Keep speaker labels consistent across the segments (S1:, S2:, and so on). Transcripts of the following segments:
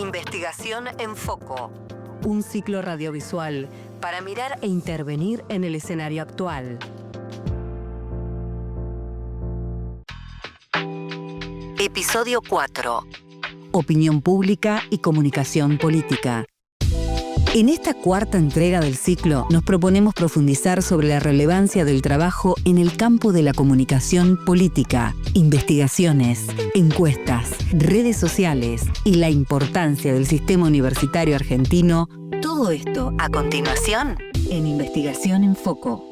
S1: Investigación en Foco. Un ciclo radiovisual para mirar e intervenir en el escenario actual. Episodio 4. Opinión pública y comunicación política. En esta cuarta entrega del ciclo nos proponemos profundizar sobre la relevancia del trabajo en el campo de la comunicación política, investigaciones, encuestas, redes sociales y la importancia del sistema universitario argentino. Todo esto a continuación en Investigación en Foco.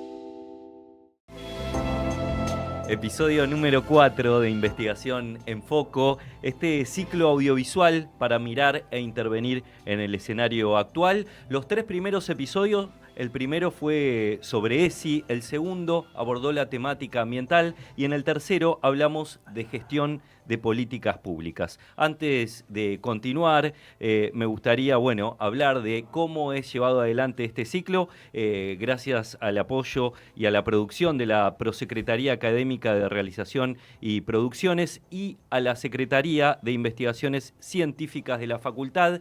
S2: Episodio número 4 de Investigación en Foco, este ciclo audiovisual para mirar e intervenir en el escenario actual. Los 3 primeros episodios, el primero fue sobre ESI, el segundo abordó la temática ambiental y en el tercero hablamos de gestión de políticas públicas. Antes de continuar, me gustaría hablar de cómo es llevado adelante este ciclo, gracias al apoyo y a la producción de la Prosecretaría Académica de Realización y Producciones y a la Secretaría de Investigaciones Científicas de la Facultad.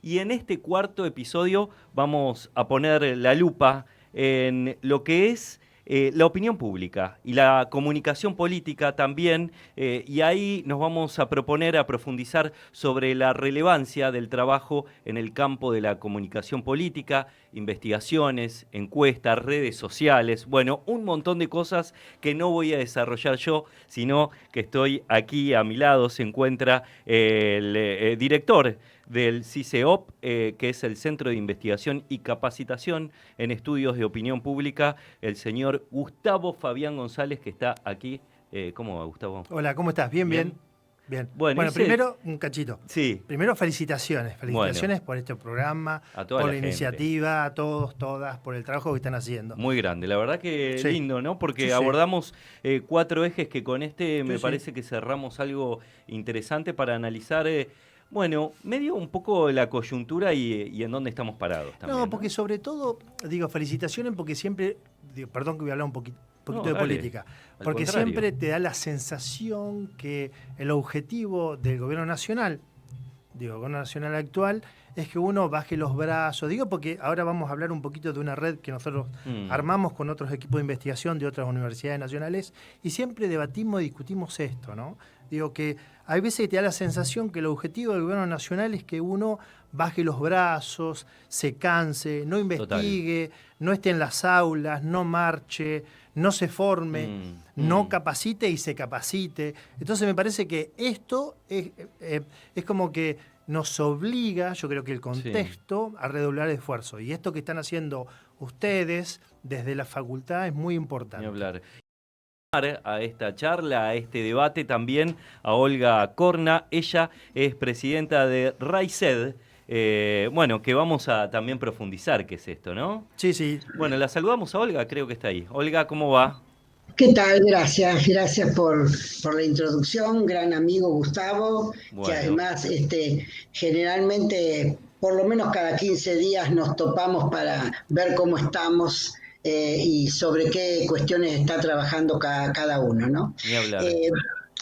S2: Y en este cuarto episodio vamos a poner la lupa en lo que es la opinión pública y la comunicación política también, y ahí nos vamos a proponer a profundizar sobre la relevancia del trabajo en el campo de la comunicación política, investigaciones, encuestas, redes sociales, un montón de cosas que no voy a desarrollar yo, sino que estoy aquí a mi lado, se encuentra el director del CICEOP, que es el Centro de Investigación y Capacitación en Estudios de Opinión Pública, el señor Gustavo Fabián González, que está aquí. ¿Cómo va, Gustavo?
S3: Hola, ¿cómo estás? Bien. Bueno, primero, un cachito.
S2: Sí.
S3: Primero, felicitaciones por este programa, por la iniciativa, a todos, todas, por el trabajo que están haciendo.
S2: Muy grande, la verdad que sí. Lindo, ¿no? Porque abordamos 4 ejes que con me parece que cerramos algo interesante para analizar. Medio un poco la coyuntura y en dónde estamos parados también.
S3: No, porque sobre todo, felicitaciones porque siempre, perdón que voy a hablar un poquito de política, porque siempre te da la sensación que el objetivo del gobierno nacional, gobierno nacional actual, es que uno baje los brazos. Porque ahora vamos a hablar un poquito de una red que nosotros armamos con otros equipos de investigación de otras universidades nacionales y siempre debatimos y discutimos esto, ¿no? Que hay veces que te da la sensación que el objetivo del gobierno nacional es que uno baje los brazos, se canse, no investigue, no esté en las aulas, no marche, no se forme, no capacite y se capacite. Entonces me parece que esto es como que nos obliga, yo creo que el contexto, a redoblar el esfuerzo. Y esto que están haciendo ustedes desde la facultad es muy importante.
S2: Ni hablar. A esta charla, a este debate también a Olga Corna. Ella es presidenta de RAICED, que vamos a también profundizar qué es esto, ¿no?
S3: Sí.
S2: Bueno, la saludamos a Olga, creo que está ahí. Olga, ¿cómo va?
S4: ¿Qué tal? Gracias por la introducción, gran amigo Gustavo, que además generalmente por lo menos cada 15 días nos topamos para ver cómo estamos y sobre qué cuestiones está trabajando cada uno, ¿no?
S2: Ni hablar.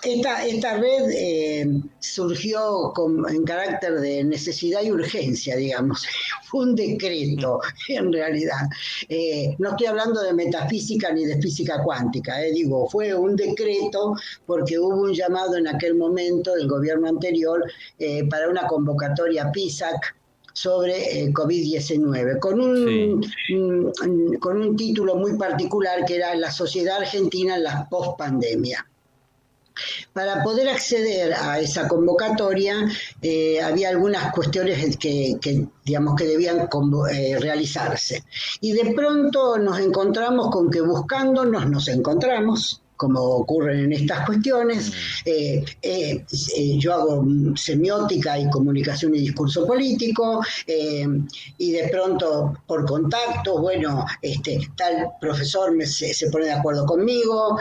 S4: Esta red surgió en carácter de necesidad y urgencia, digamos. Fue un decreto, en realidad. No estoy hablando de metafísica ni de física cuántica. Fue un decreto porque hubo un llamado en aquel momento del gobierno anterior para una convocatoria PISAC sobre COVID-19, con un título muy particular que era La sociedad argentina en la pospandemia. Para poder acceder a esa convocatoria había algunas cuestiones que debían realizarse. Y de pronto nos encontramos con que buscándonos nos encontramos, como ocurren en estas cuestiones. Yo hago semiótica y comunicación y discurso político, y de pronto por contacto, tal profesor se pone de acuerdo conmigo,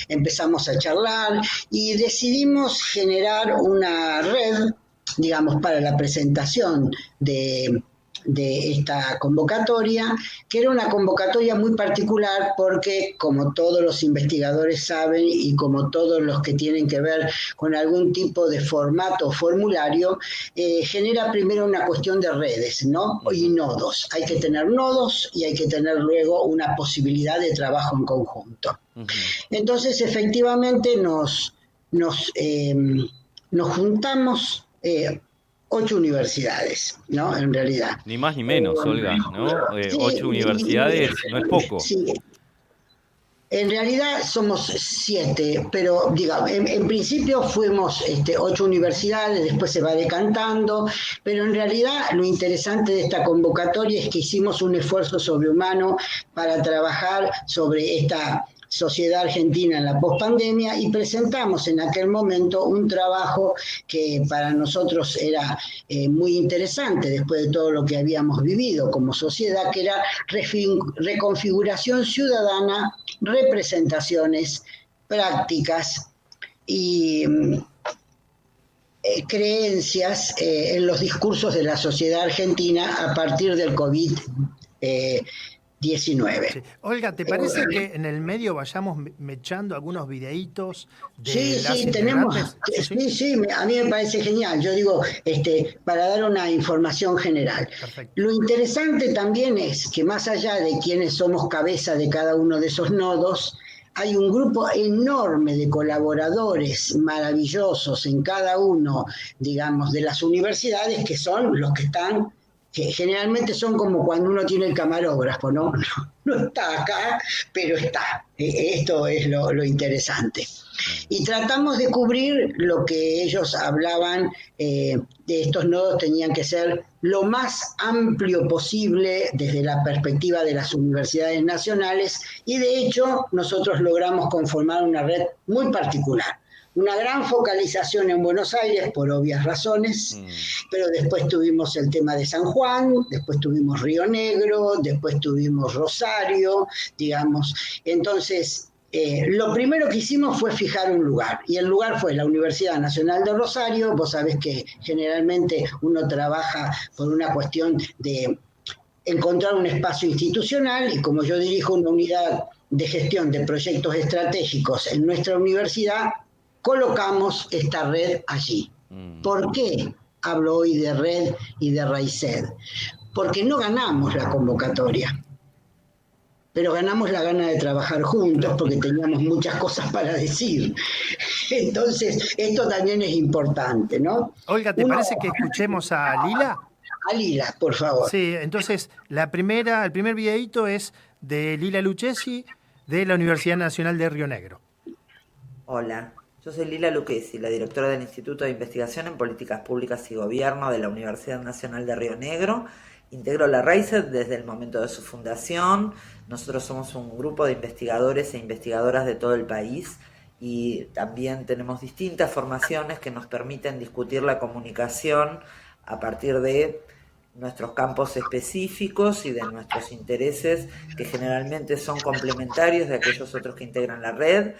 S4: empezamos a charlar y decidimos generar una red, para la presentación de de esta convocatoria, que era una convocatoria muy particular porque, como todos los investigadores saben y como todos los que tienen que ver con algún tipo de formato o formulario, genera primero una cuestión de redes, ¿no? Y nodos. Hay que tener nodos y hay que tener luego una posibilidad de trabajo en conjunto. Entonces, efectivamente, nos juntamos 8 universidades, ¿no? En realidad.
S2: Ni más ni menos, Olga, ¿no?
S4: Sí,
S2: 8 universidades no es poco.
S4: Sí. En realidad somos 7, pero digamos, en principio fuimos 8 universidades, después se va decantando, pero en realidad lo interesante de esta convocatoria es que hicimos un esfuerzo sobrehumano para trabajar sobre esta sociedad argentina en la pospandemia y presentamos en aquel momento un trabajo que para nosotros era muy interesante después de todo lo que habíamos vivido como sociedad, que era reconfiguración ciudadana, representaciones, prácticas y creencias en los discursos de la sociedad argentina a partir del COVID-19.
S3: Sí. Olga, ¿te parece que en el medio vayamos mechando algunos videitos de las
S4: tenemos. Sí, a mí me parece genial. Yo digo, para dar una información general.
S3: Perfecto.
S4: Lo interesante también es que más allá de quienes somos cabeza de cada uno de esos nodos, hay un grupo enorme de colaboradores maravillosos en cada uno, digamos, de las universidades que son los que están, que generalmente son como cuando uno tiene el camarógrafo, ¿no? No está acá, pero está. Esto es lo interesante. Y tratamos de cubrir lo que ellos hablaban, de estos nodos tenían que ser lo más amplio posible desde la perspectiva de las universidades nacionales, y de hecho nosotros logramos conformar una red muy particular. Una gran focalización en Buenos Aires, por obvias razones, pero después tuvimos el tema de San Juan, después tuvimos Río Negro, después tuvimos Rosario, digamos. Entonces, lo primero que hicimos fue fijar un lugar, y el lugar fue la Universidad Nacional de Rosario. Vos sabés que generalmente uno trabaja por una cuestión de encontrar un espacio institucional, y como yo dirijo una unidad de gestión de proyectos estratégicos en nuestra universidad, colocamos esta red allí. ¿Por qué hablo hoy de red y de RAICED? Porque no ganamos la convocatoria, pero ganamos la gana de trabajar juntos porque teníamos muchas cosas para decir. Entonces, esto también es importante, ¿no?
S3: Olga, ¿te parece que escuchemos a Lila?
S4: A Lila, por favor.
S3: Sí, entonces el primer videíto es de Lila Lucchesi de la Universidad Nacional de Río Negro.
S5: Hola. Yo soy Lila Lucchesi, la directora del Instituto de Investigación en Políticas Públicas y Gobierno de la Universidad Nacional de Río Negro. Integro la RAICED desde el momento de su fundación. Nosotros somos un grupo de investigadores e investigadoras de todo el país y también tenemos distintas formaciones que nos permiten discutir la comunicación a partir de nuestros campos específicos y de nuestros intereses, que generalmente son complementarios de aquellos otros que integran la red.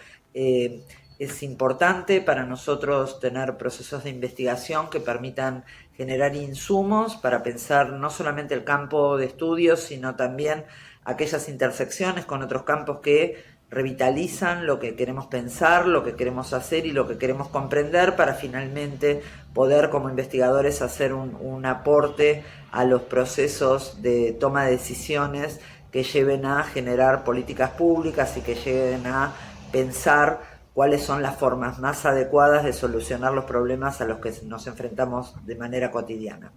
S5: Es importante para nosotros tener procesos de investigación que permitan generar insumos para pensar no solamente el campo de estudios, sino también aquellas intersecciones con otros campos que revitalizan lo que queremos pensar, lo que queremos hacer y lo que queremos comprender, para finalmente poder como investigadores hacer un aporte a los procesos de toma de decisiones que lleven a generar políticas públicas y que lleven a pensar cuáles son las formas más adecuadas de solucionar los problemas a los que nos enfrentamos de manera cotidiana.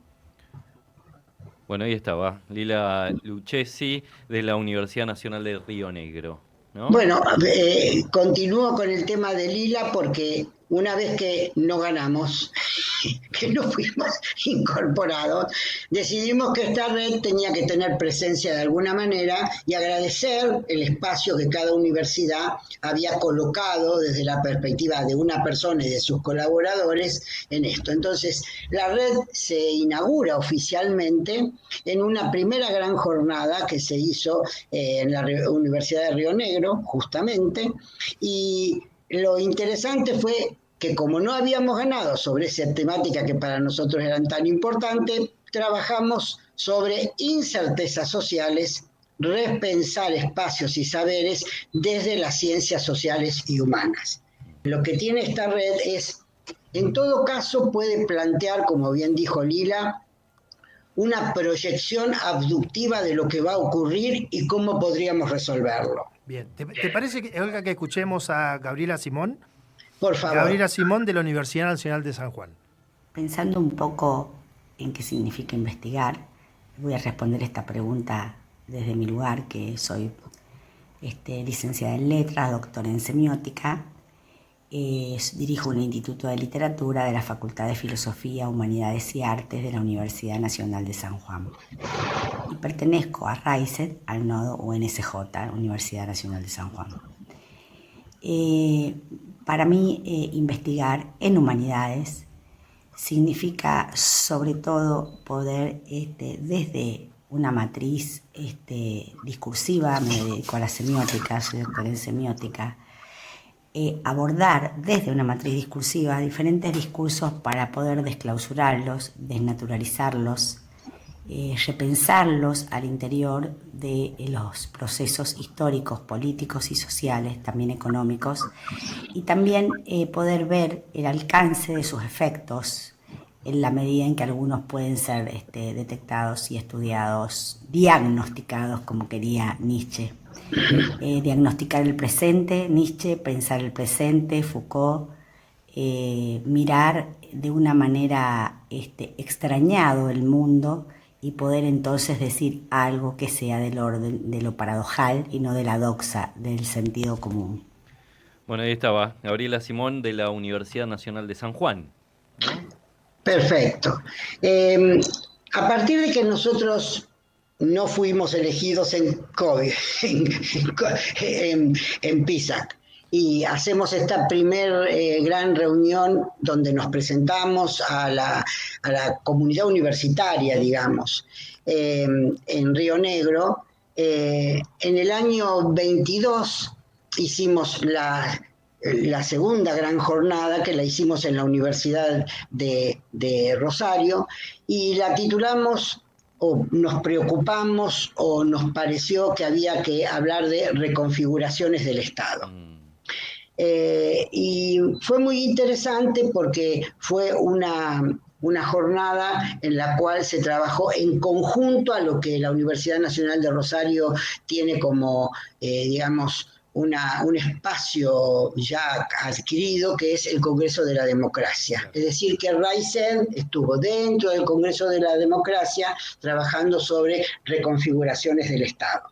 S2: Bueno, ahí estaba Lila Lucchesi de la Universidad Nacional de Río Negro, ¿no?
S4: Bueno, continúo con el tema de Lila porque una vez que no ganamos, que no fuimos incorporados, decidimos que esta red tenía que tener presencia de alguna manera y agradecer el espacio que cada universidad había colocado desde la perspectiva de una persona y de sus colaboradores en esto. Entonces, la red se inaugura oficialmente en una primera gran jornada que se hizo en la Universidad de Río Negro, justamente, y lo interesante fue que como no habíamos ganado sobre esa temática que para nosotros eran tan importante, trabajamos sobre incertezas sociales, repensar espacios y saberes desde las ciencias sociales y humanas. Lo que tiene esta red es, en todo caso, puede plantear, como bien dijo Lila, una proyección abductiva de lo que va a ocurrir y cómo podríamos resolverlo.
S3: Bien, ¿te parece, Olga, que escuchemos a Gabriela Simón?
S4: Por favor.
S3: Gabriela Simón, de la Universidad Nacional de San Juan.
S6: Pensando un poco en qué significa investigar, voy a responder esta pregunta desde mi lugar, que soy licenciada en letras, doctora en semiótica. Dirijo un instituto de literatura de la Facultad de Filosofía, Humanidades y Artes de la Universidad Nacional de San Juan. Y pertenezco a RAICED, al nodo UNSJ, Universidad Nacional de San Juan. Para mí, investigar en humanidades significa sobre todo poder, desde una matriz discursiva, me dedico a la semiótica, soy doctora en semiótica, abordar desde una matriz discursiva diferentes discursos para poder desclausurarlos, desnaturalizarlos, repensarlos al interior de los procesos históricos, políticos y sociales, también económicos, y también poder ver el alcance de sus efectos en la medida en que algunos pueden ser detectados y estudiados, diagnosticados, como quería Nietzsche. Diagnosticar el presente, Nietzsche, pensar el presente, Foucault, mirar de una manera extrañado el mundo y poder entonces decir algo que sea del orden de lo paradojal y no de la doxa del sentido común.
S2: Bueno, ahí estaba Gabriela Simón, de la Universidad Nacional de San Juan, ¿no?
S4: Perfecto. A partir de que nosotros no fuimos elegidos en COVID, en PISAC, y hacemos esta primer gran reunión donde nos presentamos a la comunidad universitaria, digamos, en Río Negro. En el año 22 hicimos la segunda gran jornada, que la hicimos en la Universidad de Rosario, y la titulamos, o nos preocupamos, o nos pareció que había que hablar de reconfiguraciones del Estado. Y fue muy interesante porque fue una jornada en la cual se trabajó en conjunto a lo que la Universidad Nacional de Rosario tiene como, digamos, un espacio ya adquirido, que es el Congreso de la Democracia. Es decir, que RAICED estuvo dentro del Congreso de la Democracia trabajando sobre reconfiguraciones del Estado.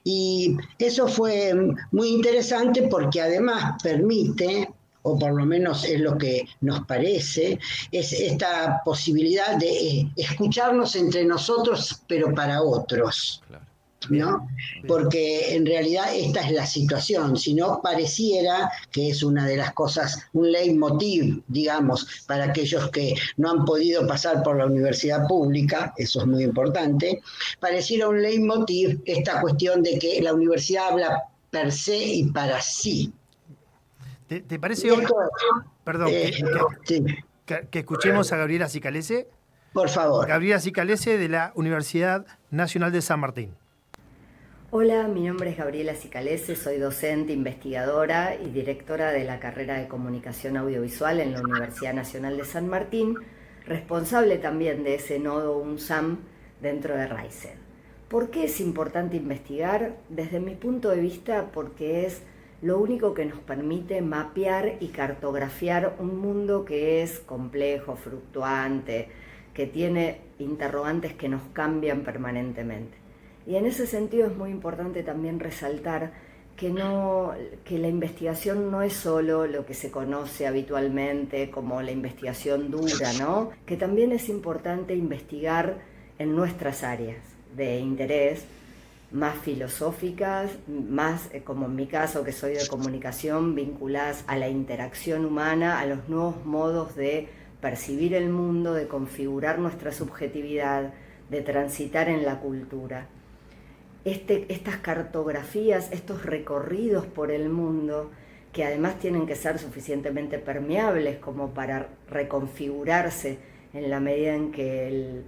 S4: Y eso fue muy interesante porque además permite, o por lo menos es lo que nos parece, es esta posibilidad de escucharnos entre nosotros, pero para otros. Claro. ¿No? Porque en realidad esta es la situación, si no pareciera que es una de las cosas, un leitmotiv, digamos, para aquellos que no han podido pasar por la universidad pública, eso es muy importante, pareciera un leitmotiv esta cuestión de que la universidad habla per se y para sí.
S3: ¿Te parece, perdón, que escuchemos a Gabriela Cicalese?
S4: Por favor.
S3: Gabriela Cicalese, de la Universidad Nacional de San Martín.
S7: Hola, mi nombre es Gabriela Cicalese, soy docente, investigadora y directora de la carrera de Comunicación Audiovisual en la Universidad Nacional de San Martín, responsable también de ese nodo UNSAM dentro de RAICED. ¿Por qué es importante investigar? Desde mi punto de vista, porque es lo único que nos permite mapear y cartografiar un mundo que es complejo, fluctuante, que tiene interrogantes que nos cambian permanentemente. Y en ese sentido es muy importante también resaltar que la investigación no es solo lo que se conoce habitualmente como la investigación dura, ¿no? Que también es importante investigar en nuestras áreas de interés, más filosóficas, más, como en mi caso que soy de comunicación, vinculadas a la interacción humana, a los nuevos modos de percibir el mundo, de configurar nuestra subjetividad, de transitar en la cultura. Estas cartografías, estos recorridos por el mundo, que además tienen que ser suficientemente permeables como para reconfigurarse en la medida en que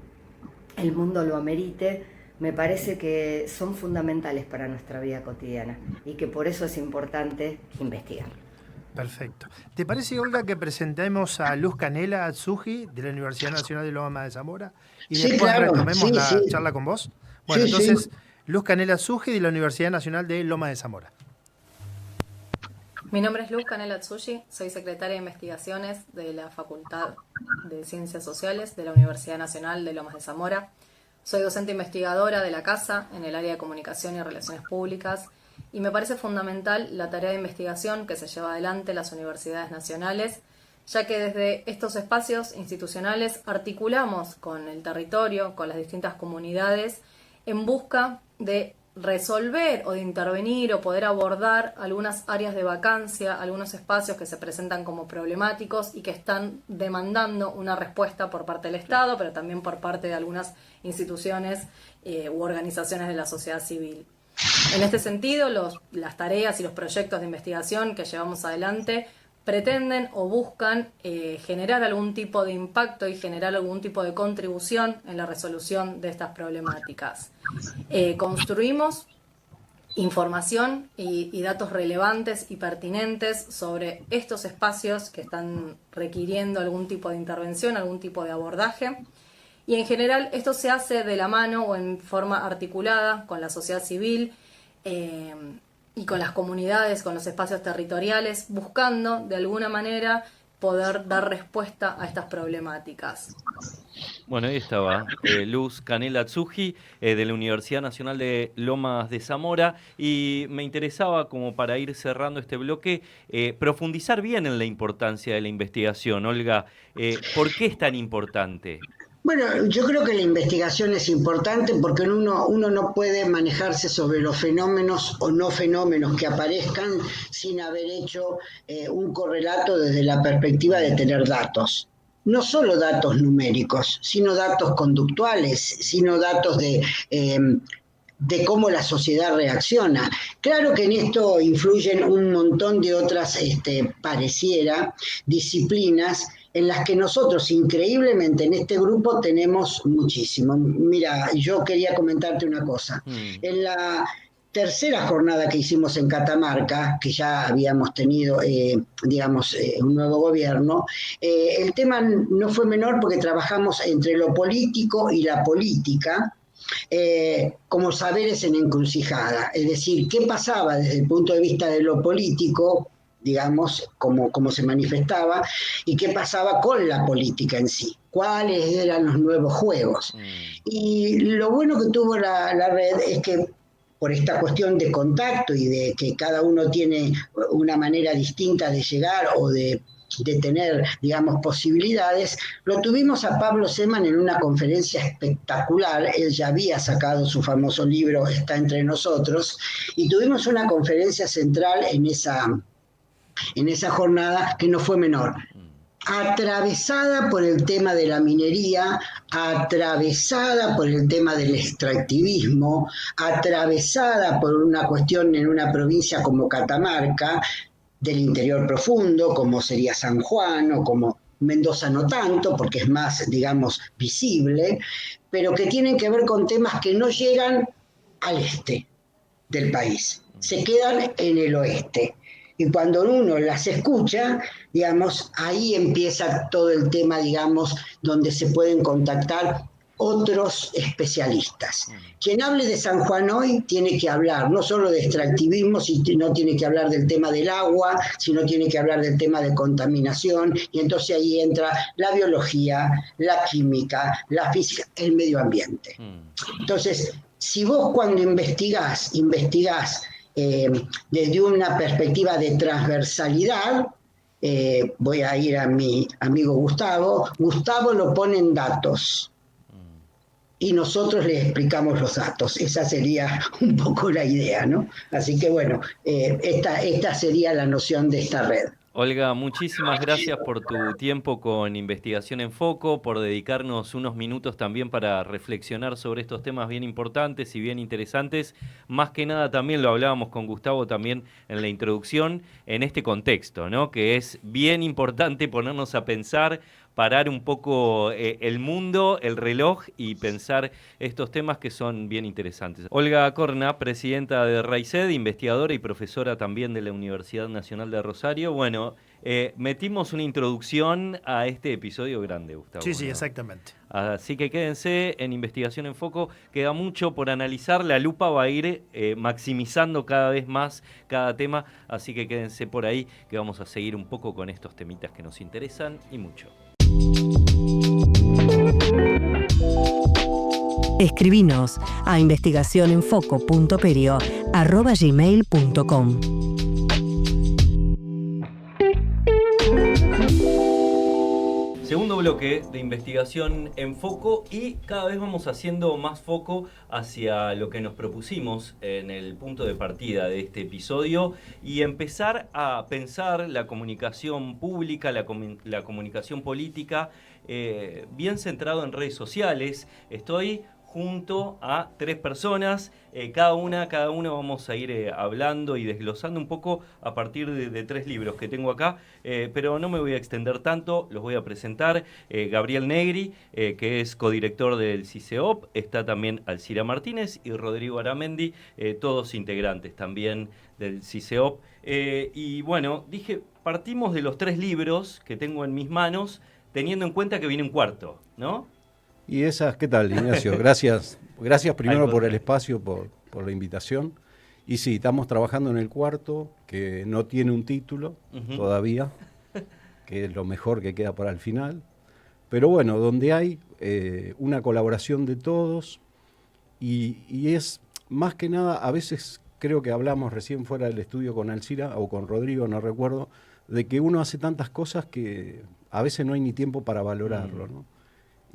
S7: el mundo lo amerite, me parece que son fundamentales para nuestra vida cotidiana y que por eso es importante investigar.
S3: Perfecto. ¿Te parece, Olga, que presentemos a Luz Canela Atsugi de la Universidad Nacional de Lomas de Zamora y
S4: Sí,
S3: después
S4: claro.
S3: retomemos
S4: Sí,
S3: la
S4: sí.
S3: charla con vos? Bueno,
S4: Sí,
S3: entonces,
S4: sí.
S3: Luz Canela Atsugi de la Universidad Nacional de Lomas de Zamora.
S8: Mi nombre es Luz Canela Tsuji, soy secretaria de Investigaciones de la Facultad de Ciencias Sociales de la Universidad Nacional de Lomas de Zamora. Soy docente investigadora de la casa en el área de Comunicación y Relaciones Públicas y me parece fundamental la tarea de investigación que se lleva adelante en las universidades nacionales, ya que desde estos espacios institucionales articulamos con el territorio, con las distintas comunidades, en busca de resolver o de intervenir o poder abordar algunas áreas de vacancia, algunos espacios que se presentan como problemáticos y que están demandando una respuesta por parte del Estado, pero también por parte de algunas instituciones u organizaciones de la sociedad civil. En este sentido, las tareas y los proyectos de investigación que llevamos adelante pretenden o buscan generar algún tipo de impacto y generar algún tipo de contribución en la resolución de estas problemáticas. Construimos información y datos relevantes y pertinentes sobre estos espacios que están requiriendo algún tipo de intervención, algún tipo de abordaje. Y en general esto se hace de la mano o en forma articulada con la sociedad civil y con las comunidades, con los espacios territoriales, buscando de alguna manera poder dar respuesta a estas problemáticas.
S2: Bueno, ahí estaba Luz Canela Tsuji de la Universidad Nacional de Lomas de Zamora, y me interesaba, como para ir cerrando este bloque, profundizar bien en la importancia de la investigación. Olga, ¿por qué es tan importante?
S4: Bueno, yo creo que la investigación es importante porque uno no puede manejarse sobre los fenómenos o no fenómenos que aparezcan sin haber hecho un correlato desde la perspectiva de tener datos. No solo datos numéricos, sino datos conductuales, sino datos de cómo la sociedad reacciona. Claro que en esto influyen un montón de otras, pareciera, disciplinas en las que nosotros, increíblemente, en este grupo tenemos muchísimo. Mira, yo quería comentarte una cosa. En la tercera jornada que hicimos en Catamarca, que ya habíamos tenido, un nuevo gobierno, el tema no fue menor porque trabajamos entre lo político y la política, como saberes en encrucijada. Es decir, ¿qué pasaba desde el punto de vista de lo político, digamos, como se manifestaba, y qué pasaba con la política en sí? ¿Cuáles eran los nuevos juegos? Y lo bueno que tuvo la red es que, por esta cuestión de contacto y de que cada uno tiene una manera distinta de llegar o de tener, digamos, posibilidades, lo tuvimos a Pablo Seman en una conferencia espectacular. Él ya había sacado su famoso libro Está entre nosotros, y tuvimos una conferencia central en esa jornada que no fue menor, atravesada por el tema de la minería, atravesada por el tema del extractivismo, atravesada por una cuestión en una provincia como Catamarca, del interior profundo, como sería San Juan, o como Mendoza no tanto, porque es más, digamos, visible, pero que tienen que ver con temas que no llegan al este del país, se quedan en el oeste. Y cuando uno las escucha, digamos, ahí empieza todo el tema, digamos, donde se pueden contactar otros especialistas. Quien hable de San Juan hoy tiene que hablar no solo de extractivismo, sino tiene que hablar del tema del agua, sino tiene que hablar del tema de contaminación, y entonces ahí entra la biología, la química, la física, el medio ambiente. Entonces, si vos cuando investigás desde una perspectiva de transversalidad, voy a ir a mi amigo Gustavo lo pone en datos y nosotros le explicamos los datos. Esa sería un poco la idea, ¿no? Así que bueno, esta sería la noción de esta red.
S2: Olga, muchísimas gracias por tu tiempo con Investigación en Foco, por dedicarnos unos minutos también para reflexionar sobre estos temas bien importantes y bien interesantes. Más que nada también lo hablábamos con Gustavo también en la introducción, en este contexto, ¿no? Que es bien importante ponernos a pensar, parar un poco el mundo, el reloj y pensar estos temas que son bien interesantes. Olga Corna, presidenta de RAICED, investigadora y profesora también de la Universidad Nacional de Rosario. Bueno, metimos una introducción a este episodio grande, Gustavo.
S3: Sí,
S2: ¿no?
S3: exactamente.
S2: Así que quédense en Investigación en Foco, queda mucho por analizar, la lupa va a ir maximizando cada vez más cada tema, así que quédense por ahí que vamos a seguir un poco con estos temitas que nos interesan y mucho.
S1: Escribinos a investigacionenfoco.perio@gmail.com.
S2: Segundo bloque de Investigación en Foco y cada vez vamos haciendo más foco hacia lo que nos propusimos en el punto de partida de este episodio y empezar a pensar la comunicación pública, la comunicación política, bien centrado en redes sociales. Estoy junto a 3 personas, cada uno vamos a ir hablando y desglosando un poco a partir de 3 libros que tengo acá, pero no me voy a extender tanto, los voy a presentar. Gabriel Negri, que es codirector del CICEOP, está también Alcira Martínez y Rodrigo Aramendi, todos integrantes también del CICEOP. Y bueno, partimos de los 3 libros que tengo en mis manos, teniendo en cuenta que viene un cuarto, ¿no?
S9: Y esas, ¿qué tal, Ignacio? Gracias primero por el espacio, por la invitación. Y sí, estamos trabajando en el cuarto, que no tiene un título todavía, que es lo mejor que queda para el final. Pero bueno, donde hay una colaboración de todos y es más que nada, a veces creo que hablamos recién fuera del estudio con Alcira o con Rodrigo, no recuerdo, de que uno hace tantas cosas que a veces no hay ni tiempo para valorarlo, ¿no?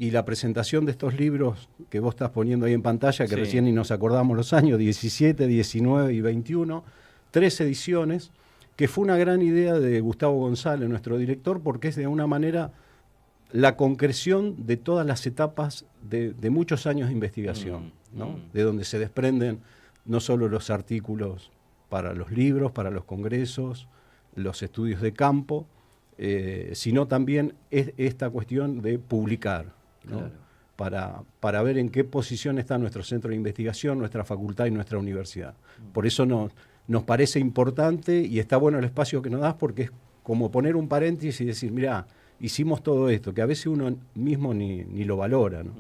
S9: Y la presentación de estos libros que vos estás poniendo ahí en pantalla, que recién ni nos acordamos los años, 17, 19 y 21, 3 ediciones, que fue una gran idea de Gustavo González, nuestro director, porque es de una manera la concreción de todas las etapas de muchos años de investigación, ¿no? De donde se desprenden no solo los artículos para los libros, para los congresos, los estudios de campo, sino también esta cuestión de publicar, ¿no? Claro. Para ver en qué posición está nuestro centro de investigación, nuestra facultad y nuestra universidad. Por eso nos parece importante y está bueno el espacio que nos das, porque es como poner un paréntesis y decir, mirá, hicimos todo esto, que a veces uno mismo ni lo valora, ¿no?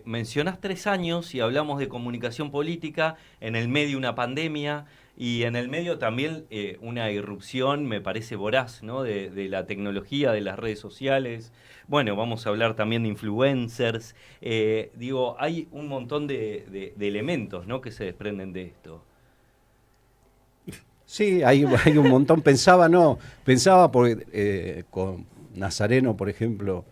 S2: Mencionás 3 años y hablamos de comunicación política, en el medio una pandemia y en el medio también una irrupción, me parece voraz, ¿no? de la tecnología, de las redes sociales. Bueno, vamos a hablar también de influencers. Hay un montón de elementos, ¿no? que se desprenden de esto.
S9: Sí, hay un montón. Pensaba porque con Nazareno, por ejemplo,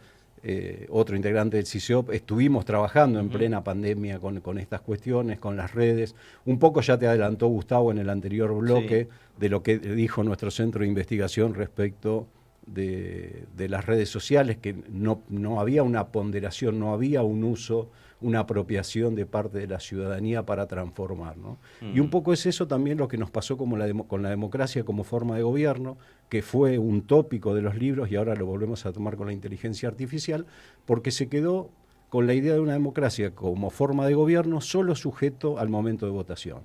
S9: otro integrante del CICEOP, estuvimos trabajando en plena pandemia con estas cuestiones, con las redes. Un poco ya te adelantó Gustavo en el anterior bloque de lo que dijo nuestro centro de investigación respecto de las redes sociales, que no había una ponderación, no había un uso, una apropiación de parte de la ciudadanía para transformar, ¿no? Y un poco es eso también lo que nos pasó con la democracia como forma de gobierno, que fue un tópico de los libros y ahora lo volvemos a tomar con la inteligencia artificial, porque se quedó con la idea de una democracia como forma de gobierno solo sujeto al momento de votación,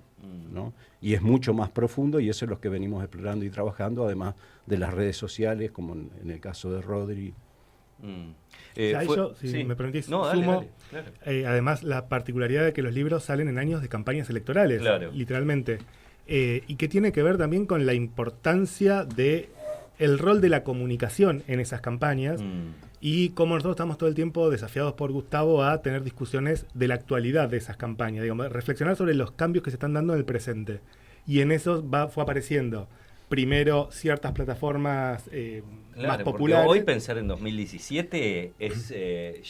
S9: ¿no? Y es mucho más profundo y eso es lo que venimos explorando y trabajando, además de las redes sociales, como en el caso de Rodri.
S10: Si me permitís, sumo, claro. Además la particularidad de que los libros salen en años de campañas electorales, literalmente, y que tiene que ver también con la importancia de el rol de la comunicación en esas campañas y cómo nosotros estamos todo el tiempo desafiados por Gustavo a tener discusiones de la actualidad de esas campañas, digamos, reflexionar sobre los cambios que se están dando en el presente. Y en eso fue apareciendo primero ciertas plataformas más populares.
S2: Hoy pensar en 2017 es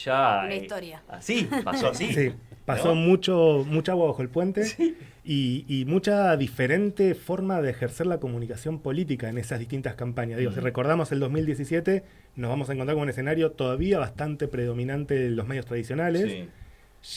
S2: ya...
S11: una historia.
S2: Así, pasó así.
S10: Sí, Pasó mucha agua bajo el puente y mucha diferente forma de ejercer la comunicación política en esas distintas campañas. Digo, si recordamos el 2017, nos vamos a encontrar con un escenario todavía bastante predominante en los medios tradicionales. Sí.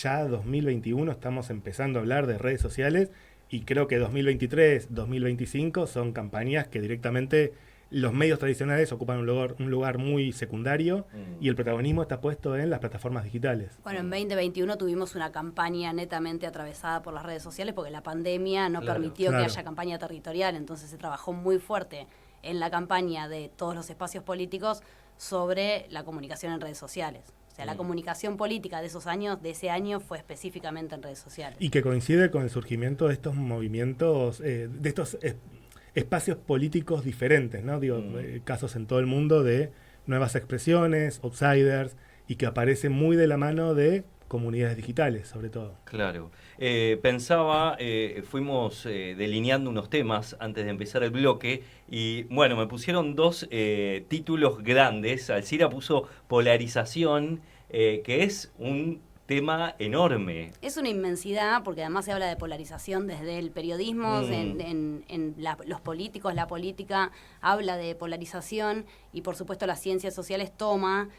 S10: Ya 2021 estamos empezando a hablar de redes sociales y creo que 2023, 2025 son campañas que directamente los medios tradicionales ocupan un lugar muy secundario y el protagonismo está puesto en las plataformas digitales.
S11: Bueno, en 2021 tuvimos una campaña netamente atravesada por las redes sociales porque la pandemia no permitió que haya campaña territorial, entonces se trabajó muy fuerte en la campaña de todos los espacios políticos sobre la comunicación en redes sociales. O sea, la comunicación política de ese año fue específicamente en redes sociales.
S10: Y que coincide con el surgimiento de estos movimientos, de estos espacios políticos diferentes, ¿no? Digo, casos en todo el mundo de nuevas expresiones, outsiders, y que aparecen muy de la mano de comunidades digitales, sobre todo.
S2: Claro. Pensaba, fuimos delineando unos temas antes de empezar el bloque, y bueno, me pusieron dos títulos grandes. Alcira puso polarización, que es un tema enorme.
S11: Es una inmensidad, porque además se habla de polarización desde el periodismo, los políticos, la política habla de polarización, y por supuesto las ciencias sociales toma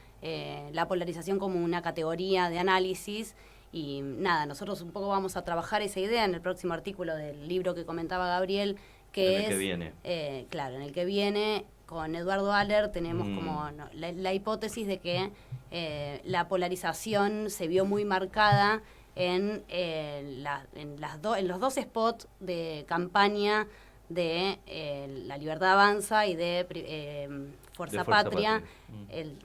S11: la polarización como una categoría de análisis. Y nada, nosotros un poco vamos a trabajar esa idea en el próximo artículo del libro que comentaba Gabriel, que es... en el que viene... Con Eduardo Aller tenemos como la hipótesis de que la polarización se vio muy marcada en los dos spots de campaña de La Libertad Avanza y de Fuerza Patria.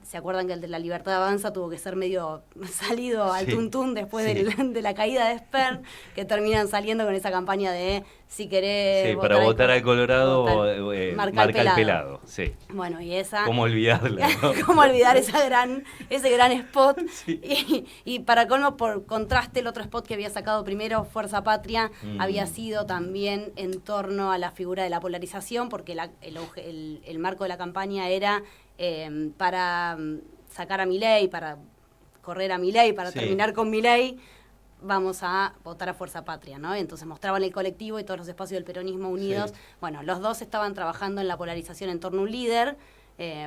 S11: ¿Se acuerdan que el de La Libertad Avanza tuvo que ser medio salido al tuntún después de la caída de Spern, que terminan saliendo con esa campaña de si querés
S2: votar para votar al Colorado, marca el pelado. Sí.
S11: Bueno, y esa...
S2: ¿Cómo olvidarla? ¿No?
S11: ¿Cómo olvidar ese gran spot? Sí. Y para colmo, por contraste, el otro spot que había sacado primero, Fuerza Patria, había sido también en torno a la figura de la polarización, porque el marco de la campaña era para sacar a Milei, para correr a Milei, para terminar con Milei, vamos a votar a Fuerza Patria, ¿no? Entonces mostraban el colectivo y todos los espacios del peronismo unidos. Sí. Bueno, los dos estaban trabajando en la polarización en torno a un líder,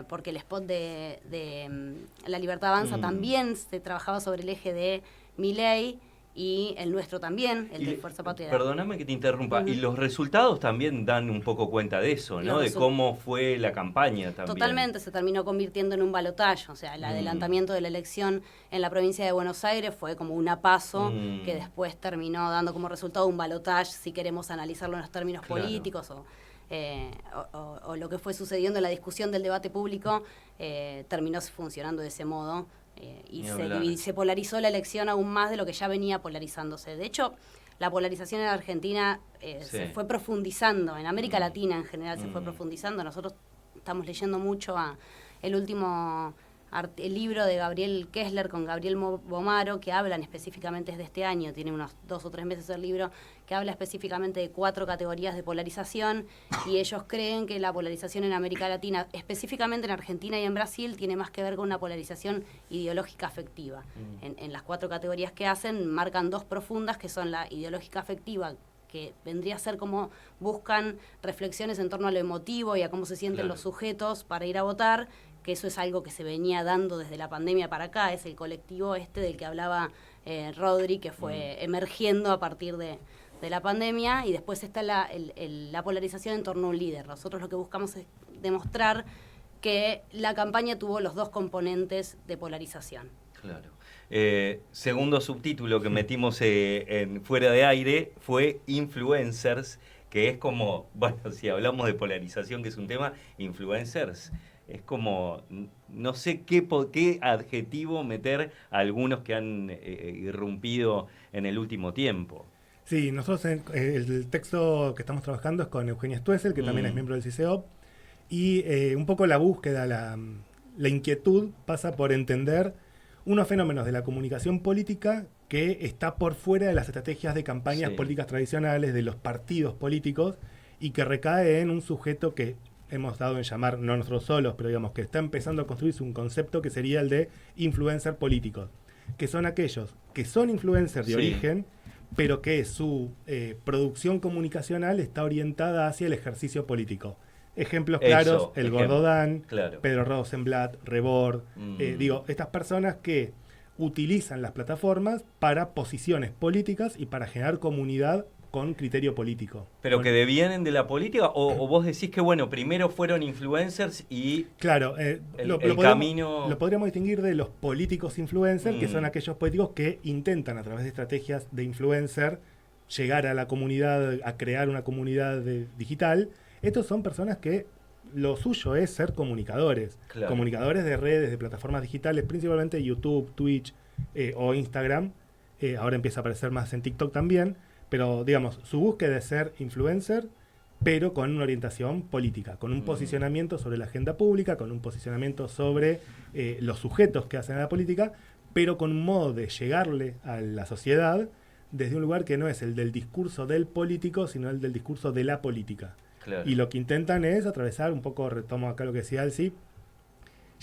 S11: porque el spot de La Libertad Avanza también se trabajaba sobre el eje de Milei, y el nuestro también, el de Fuerza Patria.
S2: Perdóname que te interrumpa, y los resultados también dan un poco cuenta de eso, ¿no? De cómo fue la campaña también.
S11: Totalmente, se terminó convirtiendo en un balotaje, o sea, el adelantamiento de la elección en la provincia de Buenos Aires fue como una paso que después terminó dando como resultado un balotaje, si queremos analizarlo en los términos políticos o lo que fue sucediendo en la discusión del debate público, terminó funcionando de ese modo. Y se polarizó la elección aún más de lo que ya venía polarizándose. De hecho, la polarización en Argentina se fue profundizando, en América Latina en general se fue profundizando. Nosotros estamos leyendo mucho el libro de Gabriel Kessler con Gabriel Bomaro, que hablan específicamente desde este año, tiene unos 2 o 3 meses el libro, que habla específicamente de 4 categorías de polarización, y ellos creen que la polarización en América Latina, específicamente en Argentina y en Brasil, tiene más que ver con una polarización ideológica afectiva. En las 4 categorías que hacen, marcan 2 profundas, que son la ideológica afectiva, que vendría a ser como buscan reflexiones en torno a lo emotivo y a cómo se sienten los sujetos para ir a votar, que eso es algo que se venía dando desde la pandemia para acá, es el colectivo del que hablaba Rodri, que fue emergiendo a partir de la pandemia, y después está la polarización en torno a un líder. Nosotros lo que buscamos es demostrar que la campaña tuvo los 2 componentes de polarización.
S2: Claro. Segundo subtítulo que metimos en fuera de aire fue influencers, que es como, bueno, si hablamos de polarización, que es un tema, influencers es como, no sé qué adjetivo meter a algunos que han irrumpido en el último tiempo.
S10: Sí, nosotros el texto que estamos trabajando es con Eugenia Stoessel, que también es miembro del CICEOP, y un poco la búsqueda, la inquietud pasa por entender unos fenómenos de la comunicación política que está por fuera de las estrategias de campañas políticas tradicionales de los partidos políticos, y que recae en un sujeto que hemos dado en llamar, no nosotros solos, pero digamos que está empezando a construirse un concepto que sería el de influencer políticos. que son aquellos que son influencers de origen, pero que su producción comunicacional está orientada hacia el ejercicio político. Ejemplos claros, el Gordo Dan, Pedro Rosenblatt, Rebord, estas personas que utilizan las plataformas para posiciones políticas y para generar comunidad con criterio político.
S2: ¿Pero que devienen de la política? ¿O vos decís que, bueno, primero fueron influencers y
S10: claro,
S2: el camino...
S10: Lo podríamos distinguir de los políticos influencers, que son aquellos políticos que intentan, a través de estrategias de influencer, llegar a la comunidad, a crear una comunidad digital. Estos son personas que lo suyo es ser comunicadores. Comunicadores de redes, de plataformas digitales, principalmente YouTube, Twitch o Instagram. Ahora empieza a aparecer más en TikTok también. Pero, digamos, su búsqueda es ser influencer, pero con una orientación política, con un posicionamiento sobre la agenda pública, con un posicionamiento sobre los sujetos que hacen a la política, pero con un modo de llegarle a la sociedad desde un lugar que no es el del discurso del político, sino el del discurso de la política. Y lo que intentan es atravesar, un poco retomo acá lo que decía Alci,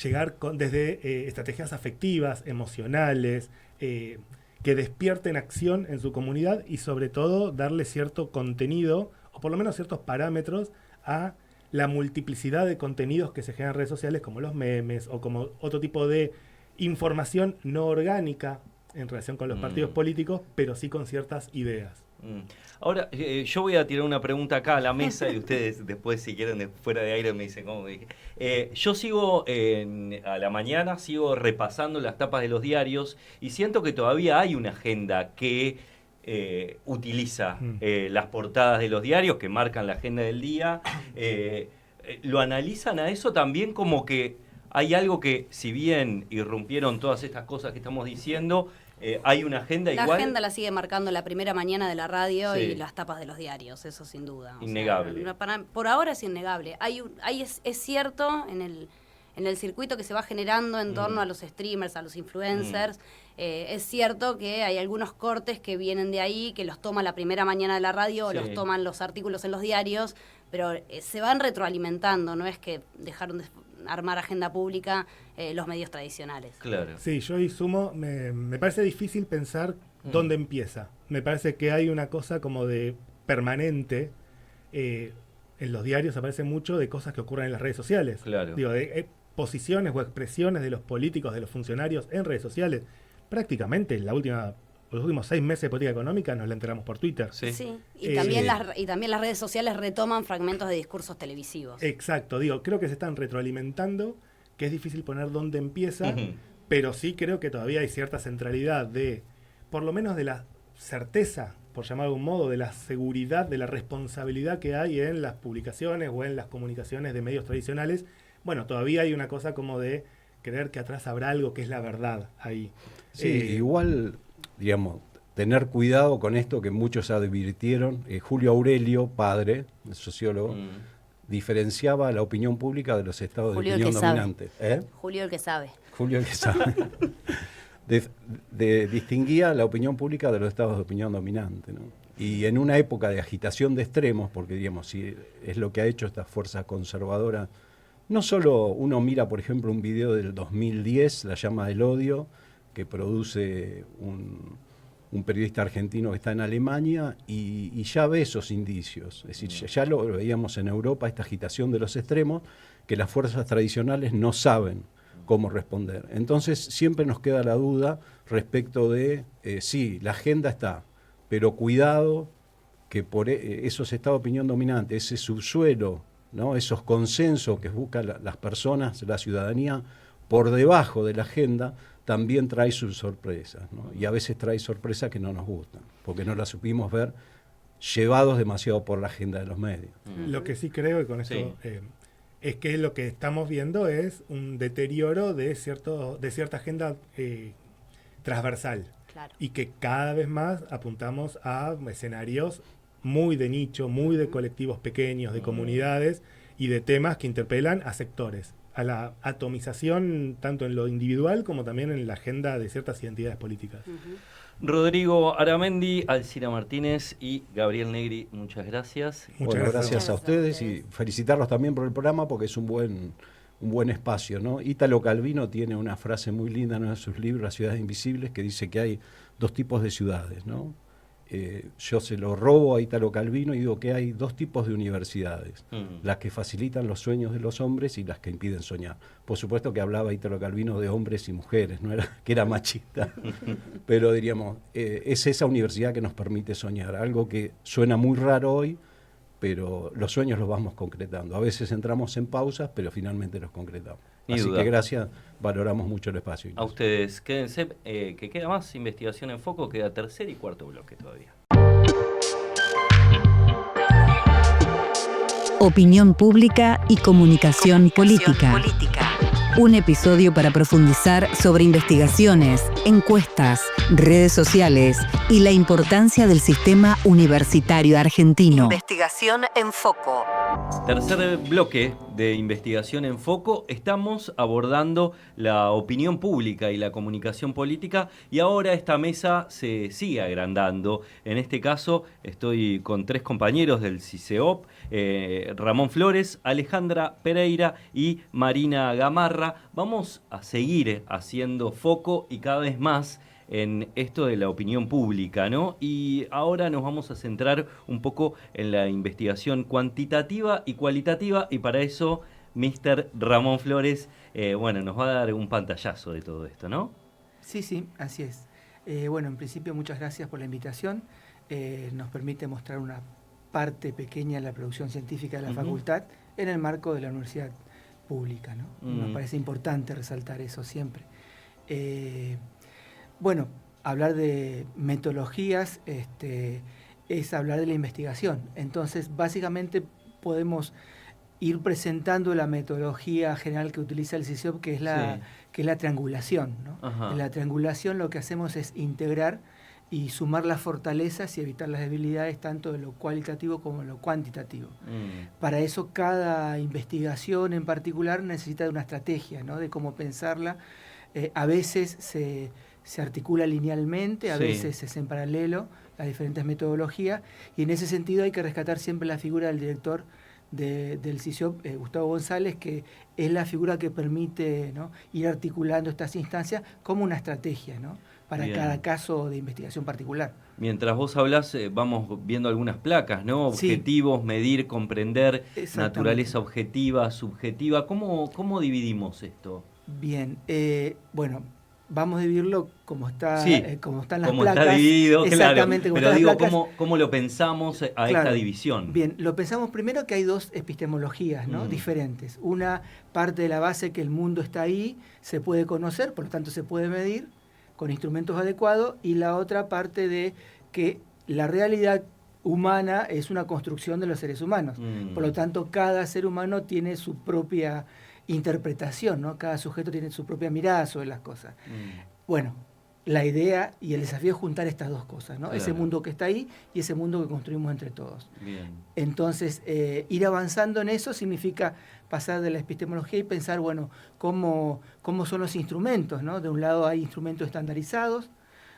S10: llegar desde estrategias afectivas, emocionales, que despierten acción en su comunidad y sobre todo darle cierto contenido, o por lo menos ciertos parámetros, a la multiplicidad de contenidos que se generan en redes sociales, como los memes o como otro tipo de información no orgánica en relación con los partidos políticos, pero sí con ciertas ideas.
S2: Ahora, yo voy a tirar una pregunta acá a la mesa y ustedes después, si quieren, fuera de aire me dicen cómo me dije. Yo sigo a la mañana, sigo repasando las tapas de los diarios y siento que todavía hay una agenda que utiliza las portadas de los diarios, que marcan la agenda del día. ¿Lo analizan a eso también como que hay algo que, si bien irrumpieron todas estas cosas que estamos diciendo, hay una agenda igual?
S11: La agenda la sigue marcando la primera mañana de la radio y las tapas de los diarios, eso sin duda.
S2: Innegable.
S11: Por ahora es innegable. Es cierto en el circuito que se va generando en torno a los streamers, a los influencers. Es cierto que hay algunos cortes que vienen de ahí, que los toma la primera mañana de la radio o los toman los artículos en los diarios, pero se van retroalimentando, no es que dejaron de armar agenda pública los medios tradicionales.
S2: Claro.
S10: Sí, yo y sumo, me parece difícil pensar dónde empieza. Me parece que hay una cosa como de permanente. En los diarios aparece mucho de cosas que ocurren en las redes sociales.
S2: Claro.
S10: Digo, de posiciones o expresiones de los políticos, de los funcionarios en redes sociales. Prácticamente los últimos 6 meses de política económica nos la enteramos por Twitter.
S11: Sí. Y también las redes sociales retoman fragmentos de discursos televisivos.
S10: Exacto, creo que se están retroalimentando, que es difícil poner dónde empieza, pero sí creo que todavía hay cierta centralidad de, por lo menos de la certeza, por llamar de algún modo, de la seguridad, de la responsabilidad que hay en las publicaciones o en las comunicaciones de medios tradicionales. Bueno, todavía hay una cosa como de creer que atrás habrá algo que es la verdad ahí.
S9: Sí, igual, digamos, tener cuidado con esto que muchos advirtieron. Julio Aurelio, padre, el sociólogo, diferenciaba la opinión pública de los estados
S11: Julio
S9: de opinión dominantes.
S11: Julio el que sabe.
S9: Julio el que sabe. Distinguía la opinión pública de los estados de opinión dominante, ¿no? Y en una época de agitación de extremos, porque digamos, si es lo que ha hecho esta fuerza conservadora, no solo uno mira, por ejemplo, un video del 2010, La llama del odio, que produce un periodista argentino que está en Alemania, y ya ve esos indicios. Es decir, ya lo veíamos en Europa, esta agitación de los extremos, que las fuerzas tradicionales no saben cómo responder. Entonces siempre nos queda la duda respecto de, sí, la agenda está, pero cuidado que por esos estados de opinión dominante, ese subsuelo, ¿no? Esos consensos que buscan las personas, la ciudadanía, por debajo de la agenda, también trae sus sorpresas, ¿no? Y a veces trae sorpresas que no nos gustan, porque no las supimos ver llevados demasiado por la agenda de los medios.
S10: Lo que sí creo, y con esto es que lo que estamos viendo es un deterioro de cierta agenda transversal.
S11: Claro.
S10: Y que cada vez más apuntamos a escenarios muy de nicho, muy de colectivos pequeños, de comunidades y de temas que interpelan a sectores, a la atomización tanto en lo individual como también en la agenda de ciertas identidades políticas.
S2: Rodrigo Aramendi, Alcira Martínez y Gabriel Negri, muchas gracias.
S9: Muchas gracias a ustedes y felicitarlos también por el programa porque es un buen buen espacio, ¿no? Ítalo Calvino tiene una frase muy linda en uno de sus libros, Las ciudades invisibles, que dice que hay dos tipos de ciudades, ¿no? Yo se lo robo a Ítalo Calvino y digo que hay dos tipos de universidades, las que facilitan los sueños de los hombres y las que impiden soñar. Por supuesto que hablaba Ítalo Calvino de hombres y mujeres, no era que era machista, pero diríamos, es esa universidad que nos permite soñar, algo que suena muy raro hoy, pero los sueños los vamos concretando. A veces entramos en pausas, pero finalmente los concretamos. Así que gracias, valoramos mucho el espacio.
S2: A ustedes, quédense, que queda más investigación en foco, queda tercer y cuarto bloque todavía.
S1: Opinión pública y comunicación política. Un episodio para profundizar sobre investigaciones, encuestas, redes sociales y la importancia del sistema universitario argentino. Investigación en foco.
S2: Tercer bloque de Investigación en Foco. Estamos abordando la opinión pública y la comunicación política y ahora esta mesa se sigue agrandando. En este caso estoy con tres compañeros del CICEOP, Ramón Flores, Alejandra Pereira y Marina Gamarra. Vamos a seguir haciendo foco y cada vez más en esto de la opinión pública, ¿no? Y ahora nos vamos a centrar un poco en la investigación cuantitativa y cualitativa, y para eso Mr. Ramón Flores, nos va a dar un pantallazo de todo esto, ¿no?
S12: Sí, así es. En principio muchas gracias por la invitación. Nos permite mostrar una parte pequeña de la producción científica de la facultad en el marco de la universidad pública, ¿no? Nos parece importante resaltar eso siempre. Hablar de metodologías es hablar de la investigación. Entonces, básicamente podemos ir presentando la metodología general que utiliza el CICEOP, que es la triangulación, ¿no? En la triangulación lo que hacemos es integrar y sumar las fortalezas y evitar las debilidades tanto de lo cualitativo como de lo cuantitativo. Para eso cada investigación en particular necesita de una estrategia, ¿no? De cómo pensarla. A veces se articula linealmente, a veces es en paralelo, las diferentes metodologías, y en ese sentido hay que rescatar siempre la figura del director del CICEOP, Gustavo González, que es la figura que permite, ¿no?, ir articulando estas instancias como una estrategia, ¿no?, para cada caso de investigación particular.
S2: Mientras vos hablás, vamos viendo algunas placas, ¿no? Objetivos, medir, comprender, naturaleza objetiva, subjetiva. ¿Cómo dividimos esto?
S12: Bien, vamos a dividirlo como están las
S2: como
S12: placas.
S2: Está dividido,
S12: exactamente,
S2: claro. Pero digo, ¿cómo lo pensamos esta división?
S12: Bien, lo pensamos primero que hay dos epistemologías, ¿no?, diferentes. Una parte de la base que el mundo está ahí, se puede conocer, por lo tanto se puede medir con instrumentos adecuados, y la otra parte de que la realidad humana es una construcción de los seres humanos. Por lo tanto, cada ser humano tiene su propia interpretación, ¿no? Cada sujeto tiene su propia mirada sobre las cosas. La idea y el desafío es juntar estas dos cosas, ¿no? Claro. Ese mundo que está ahí y ese mundo que construimos entre todos.
S2: Bien.
S12: Entonces, ir avanzando en eso significa pasar de la epistemología y pensar, cómo son los instrumentos, ¿no? De un lado hay instrumentos estandarizados,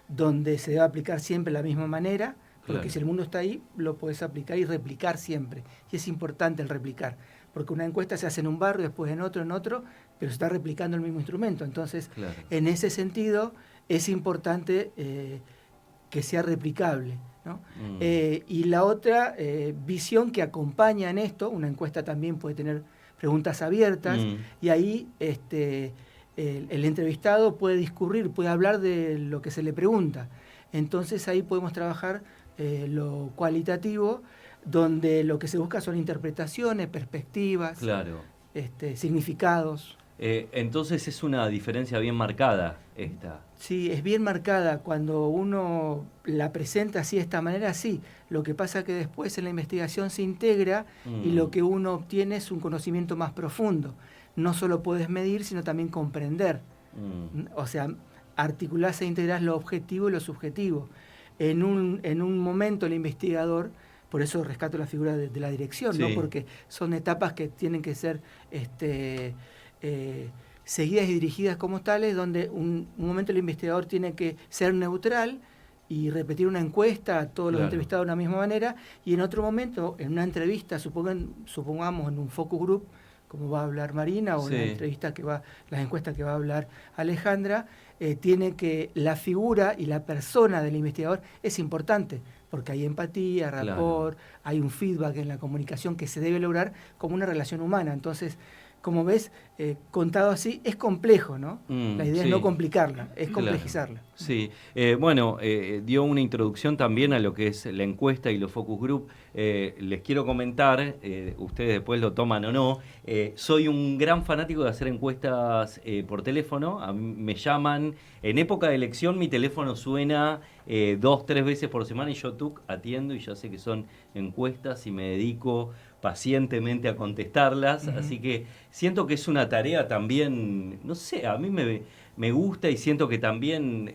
S12: donde se debe aplicar siempre de la misma manera, porque si el mundo está ahí, lo puedes aplicar y replicar siempre. Y es importante el replicar, porque una encuesta se hace en un barrio, después en otro, pero se está replicando el mismo instrumento. Entonces, en ese sentido, es importante que sea replicable, ¿no? Y la otra visión que acompaña en esto, una encuesta también puede tener preguntas abiertas, y ahí el entrevistado puede discurrir, puede hablar de lo que se le pregunta. Entonces ahí podemos trabajar lo cualitativo, donde lo que se busca son interpretaciones, perspectivas, significados.
S2: Entonces es una diferencia bien marcada esta.
S12: Sí, es bien marcada. Cuando uno la presenta así de esta manera, sí. Lo que pasa es que después en la investigación se integra y lo que uno obtiene es un conocimiento más profundo. No solo puedes medir, sino también comprender. O sea, articulás e integrás lo objetivo y lo subjetivo. En un momento el investigador, por eso rescato la figura de la dirección, ¿no? Porque son etapas que tienen que ser seguidas y dirigidas como tales, donde un momento el investigador tiene que ser neutral y repetir una encuesta a todos los entrevistados de la misma manera, y en otro momento, en una entrevista, supongamos en un focus group, como va a hablar Marina, o en la entrevista las encuestas que va a hablar Alejandra, tiene que la figura y la persona del investigador es importante, porque hay empatía, rapport, hay un feedback en la comunicación que se debe lograr como una relación humana. Entonces, como ves, contado así, es complejo, ¿no? La idea es no complicarla, es complejizarla.
S2: Sí, bueno, dio una introducción también a lo que es la encuesta y los focus group. Les quiero comentar, ustedes después lo toman o no, soy un gran fanático de hacer encuestas por teléfono. A mí me llaman, en época de elección mi teléfono suena 2-3 veces por semana y yo atiendo y ya sé que son encuestas y me dedico pacientemente a contestarlas, así que siento que es una tarea también, no sé, a mí me gusta y siento que también,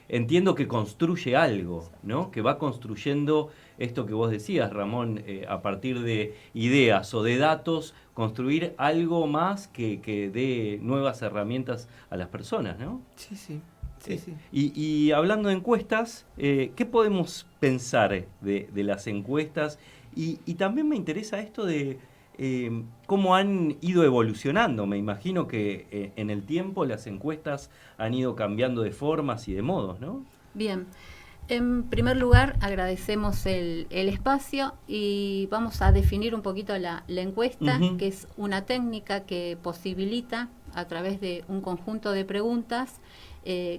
S2: entiendo que construye algo, ¿no? Que va construyendo esto que vos decías, Ramón, a partir de ideas o de datos, construir algo más que dé nuevas herramientas a las personas, ¿no?
S12: Sí, sí.
S2: Y hablando de encuestas, ¿qué podemos pensar de las encuestas? Y también me interesa esto de cómo han ido evolucionando. Me imagino que en el tiempo las encuestas han ido cambiando de formas y de modos, ¿no?
S13: Bien. En primer lugar, agradecemos el espacio y vamos a definir un poquito la encuesta, que es una técnica que posibilita, a través de un conjunto de preguntas,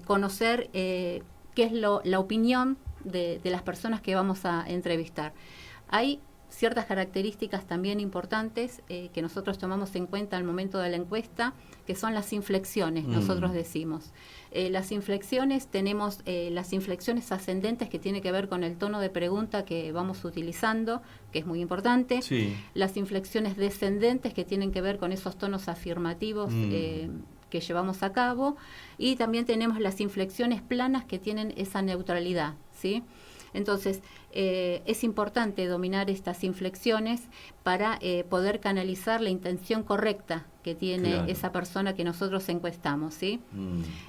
S13: conocer qué es la opinión de las personas que vamos a entrevistar. Hay ciertas características también importantes que nosotros tomamos en cuenta al momento de la encuesta, que son las inflexiones, nosotros decimos. Las inflexiones, tenemos las inflexiones ascendentes, que tiene que ver con el tono de pregunta que vamos utilizando, que es muy importante. Sí. Las inflexiones descendentes, que tienen que ver con esos tonos afirmativos que llevamos a cabo. Y también tenemos las inflexiones planas, que tienen esa neutralidad, ¿sí? Entonces, es importante dominar estas inflexiones para poder canalizar la intención correcta que tiene esa persona que nosotros encuestamos, ¿sí?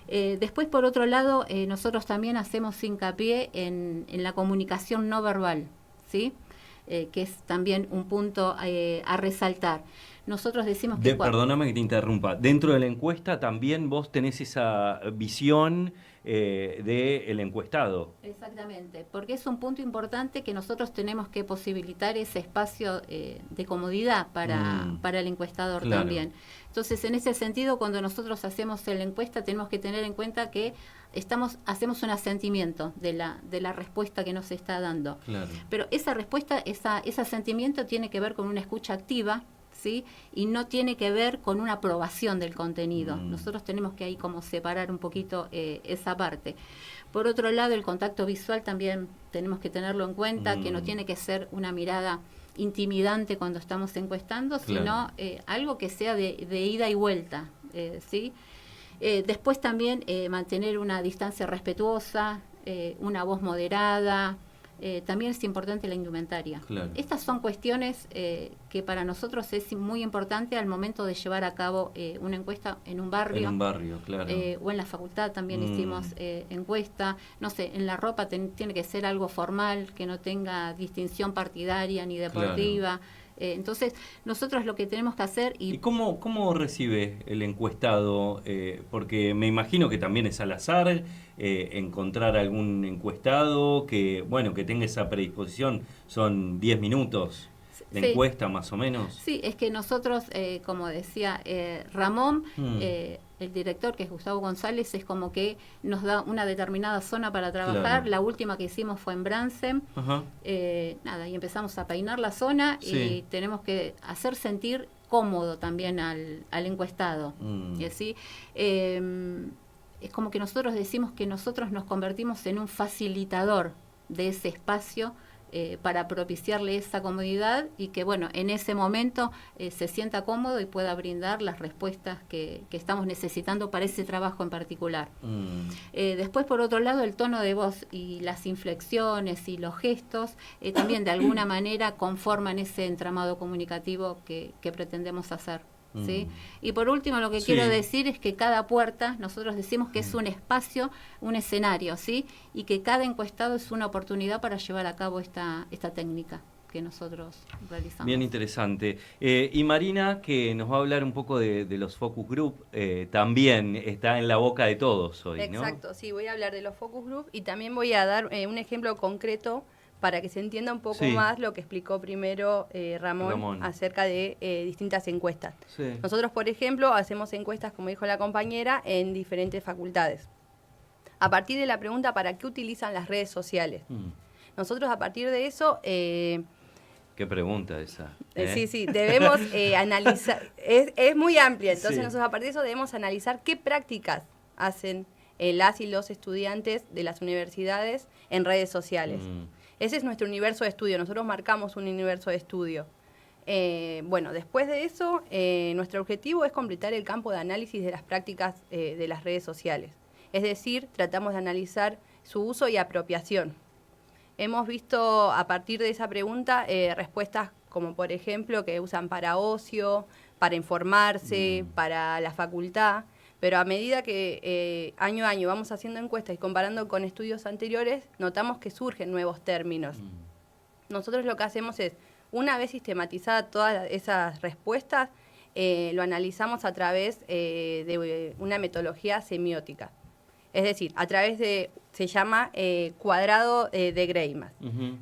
S13: Después, por otro lado, nosotros también hacemos hincapié en la comunicación no verbal, ¿sí? Que es también un punto a resaltar. Nosotros decimos que...
S2: Perdóname que te interrumpa. Dentro de la encuesta también vos tenés esa visión del encuestado.
S13: Exactamente, porque es un punto importante que nosotros tenemos que posibilitar ese espacio de comodidad para el encuestador también. Entonces, en ese sentido, cuando nosotros hacemos la encuesta, tenemos que tener en cuenta que hacemos un asentimiento de la respuesta que nos está dando. Claro. Pero esa respuesta, ese asentimiento tiene que ver con una escucha activa, ¿sí? Y no tiene que ver con una aprobación del contenido. Nosotros tenemos que ahí como separar un poquito esa parte. Por otro lado, el contacto visual también tenemos que tenerlo en cuenta, que no tiene que ser una mirada intimidante cuando estamos encuestando, sino algo que sea de ida y vuelta, ¿sí? Después también mantener una distancia respetuosa, una voz moderada. También es importante la indumentaria. Claro. Estas son cuestiones que para nosotros es muy importante al momento de llevar a cabo una encuesta en un barrio.
S2: En un barrio, claro.
S13: O en la facultad también hicimos encuesta. No sé, en la ropa tiene que ser algo formal, que no tenga distinción partidaria ni deportiva. Claro. Entonces, nosotros lo que tenemos que hacer...
S2: ¿Y cómo recibe el encuestado? Porque me imagino que también es al azar encontrar algún encuestado que tenga esa predisposición. Son 10 minutos de encuesta más o menos.
S13: Sí, es que nosotros, como decía Ramón, el director, que es Gustavo González, es como que nos da una determinada zona para trabajar. Claro. La última que hicimos fue en Bransen. Y empezamos a peinar la zona y tenemos que hacer sentir cómodo también al encuestado. Y así, es como que nosotros decimos que nosotros nos convertimos en un facilitador de ese espacio para propiciarle esa comodidad y que, en ese momento se sienta cómodo y pueda brindar las respuestas que estamos necesitando para ese trabajo en particular. Después, por otro lado, el tono de voz y las inflexiones y los gestos también de alguna manera conforman ese entramado comunicativo que pretendemos hacer. ¿Sí? Y por último, lo que quiero decir es que cada puerta, nosotros decimos que es un espacio, un escenario, ¿sí? Y que cada encuestado es una oportunidad para llevar a cabo esta técnica que nosotros realizamos.
S2: Bien interesante. Y Marina, que nos va a hablar un poco de los focus group, también está en la boca de todos hoy, ¿no?
S14: Exacto, sí, voy a hablar de los focus group y también voy a dar un ejemplo concreto para que se entienda un poco más lo que explicó primero Ramón acerca de distintas encuestas. Sí. Nosotros, por ejemplo, hacemos encuestas, como dijo la compañera, en diferentes facultades. A partir de la pregunta, ¿para qué utilizan las redes sociales? Nosotros, a partir de eso...
S2: ¿Qué pregunta esa?
S14: Sí, debemos analizar... Es muy amplia, entonces nosotros a partir de eso debemos analizar qué prácticas hacen las y los estudiantes de las universidades en redes sociales. Ese es nuestro universo de estudio, nosotros marcamos un universo de estudio. Bueno, después de eso, nuestro objetivo es completar el campo de análisis de las prácticas de las redes sociales. Es decir, tratamos de analizar su uso y apropiación. Hemos visto a partir de esa pregunta respuestas como, por ejemplo, que usan para ocio, para informarse, para la facultad. Pero a medida que año a año vamos haciendo encuestas y comparando con estudios anteriores, notamos que surgen nuevos términos. Nosotros lo que hacemos es, una vez sistematizadas todas esas respuestas, lo analizamos a través de una metodología semiótica. Es decir, a través de, se llama cuadrado de Greimas.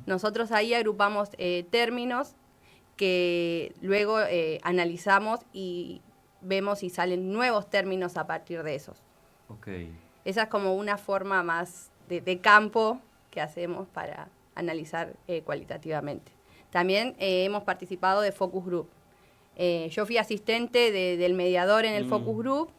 S14: Nosotros ahí agrupamos términos que luego analizamos y vemos si salen nuevos términos a partir de esos. Esa es como una forma más de campo que hacemos para analizar cualitativamente. También hemos participado de focus group. Yo fui asistente del mediador en el focus group.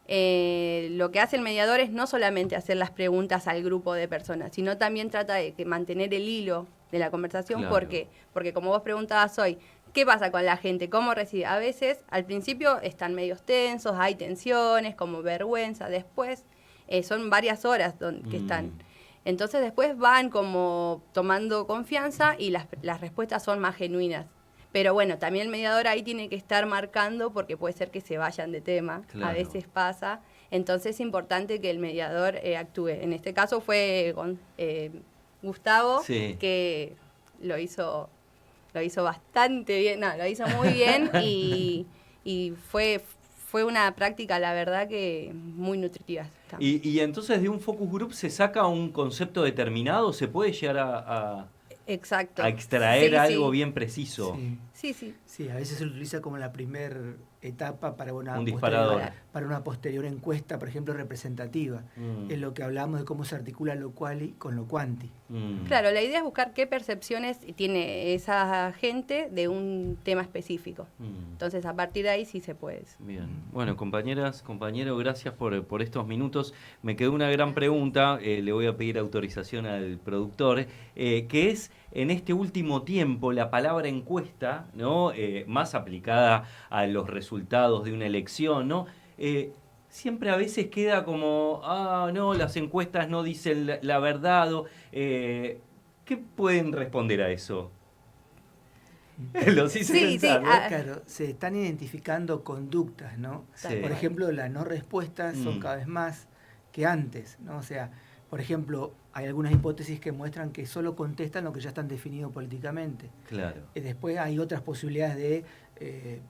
S14: Lo que hace el mediador es no solamente hacer las preguntas al grupo de personas, sino también trata de mantener el hilo de la conversación. Claro. Porque como vos preguntabas hoy, ¿qué pasa con la gente? ¿Cómo recibe? A veces, al principio, están medios tensos, hay tensiones, como vergüenza. Después, son varias horas que están. Entonces, después van como tomando confianza y las respuestas son más genuinas. Pero bueno, también el mediador ahí tiene que estar marcando porque puede ser que se vayan de tema. Claro. A veces pasa. Entonces, es importante que el mediador actúe. En este caso fue Gustavo, que lo hizo bastante bien, lo hizo muy bien y fue una práctica, la verdad, que muy nutritiva.
S2: Y entonces de un focus group se saca un concepto determinado, ¿se puede llegar
S14: Exacto.
S2: a extraer algo bien preciso?
S12: Sí, a veces se lo utiliza como la primera etapa para
S2: un disparador.
S12: Para una posterior encuesta, por ejemplo, representativa. Es lo que hablamos de cómo se articula lo quali con lo quanti.
S14: Claro, la idea es buscar qué percepciones tiene esa gente de un tema específico. Entonces, a partir de ahí sí se puede.
S2: Bien. Bueno, compañeras, compañeros, gracias por estos minutos. Me quedó una gran pregunta, le voy a pedir autorización al productor, que es, en este último tiempo, la palabra encuesta, ¿no? Más aplicada a los resultados de una elección, ¿no? Siempre a veces queda como, no, las encuestas no dicen la verdad. ¿Qué pueden responder a eso? Los hice pensar, ¿no?
S12: Claro, se están identificando conductas, ¿no? Por ejemplo, las no respuestas son cada vez más que antes, ¿no? O sea, por ejemplo, hay algunas hipótesis que muestran que solo contestan lo que ya están definido políticamente.
S2: Claro.
S12: Después hay otras posibilidades de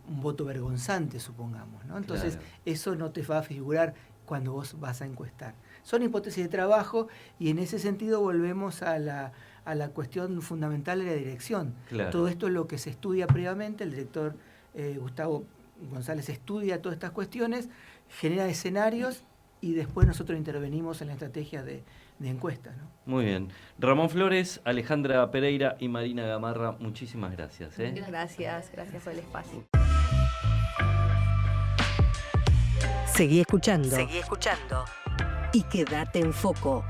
S12: un voto vergonzante, supongamos, ¿no? Entonces, eso no te va a figurar cuando vos vas a encuestar. Son hipótesis de trabajo y en ese sentido volvemos a la cuestión fundamental de la dirección. Claro. Todo esto es lo que se estudia previamente, el director Gustavo González estudia todas estas cuestiones, genera escenarios y después nosotros intervenimos en la estrategia de encuestas, ¿no?
S2: Muy bien. Ramón Flores, Alejandra Pereira y Marina Gamarra, muchísimas gracias.
S14: Gracias por el espacio.
S1: Seguí escuchando. Y quédate en foco.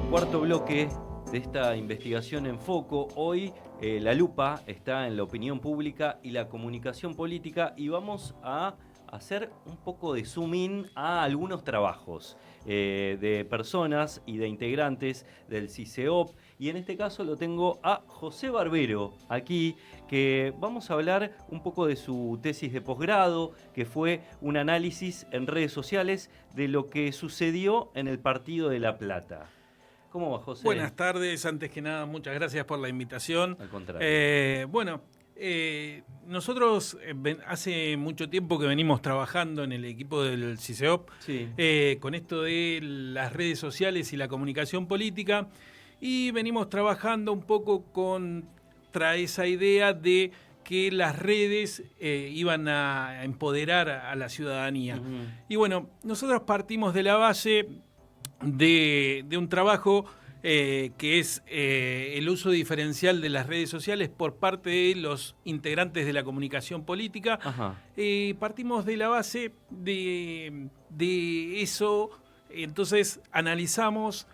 S2: Cuarto bloque de esta investigación en foco. Hoy la lupa está en la opinión pública y la comunicación política y vamos a hacer un poco de zoom in a algunos trabajos de personas y de integrantes del CICEOP. Y en este caso lo tengo a José Barbero aquí, que vamos a hablar un poco de su tesis de posgrado, que fue un análisis en redes sociales de lo que sucedió en el Partido de La Plata. ¿Cómo va, José?
S15: Buenas tardes, antes que nada, muchas gracias por la invitación.
S2: Al contrario.
S15: Nosotros hace mucho tiempo que venimos trabajando en el equipo del CICEOP con esto de las redes sociales y la comunicación política, y venimos trabajando un poco contra esa idea de que las redes iban a empoderar a la ciudadanía. Y bueno, nosotros partimos de la base de un trabajo que es el uso diferencial de las redes sociales por parte de los integrantes de la comunicación política. Partimos de la base de eso, entonces analizamos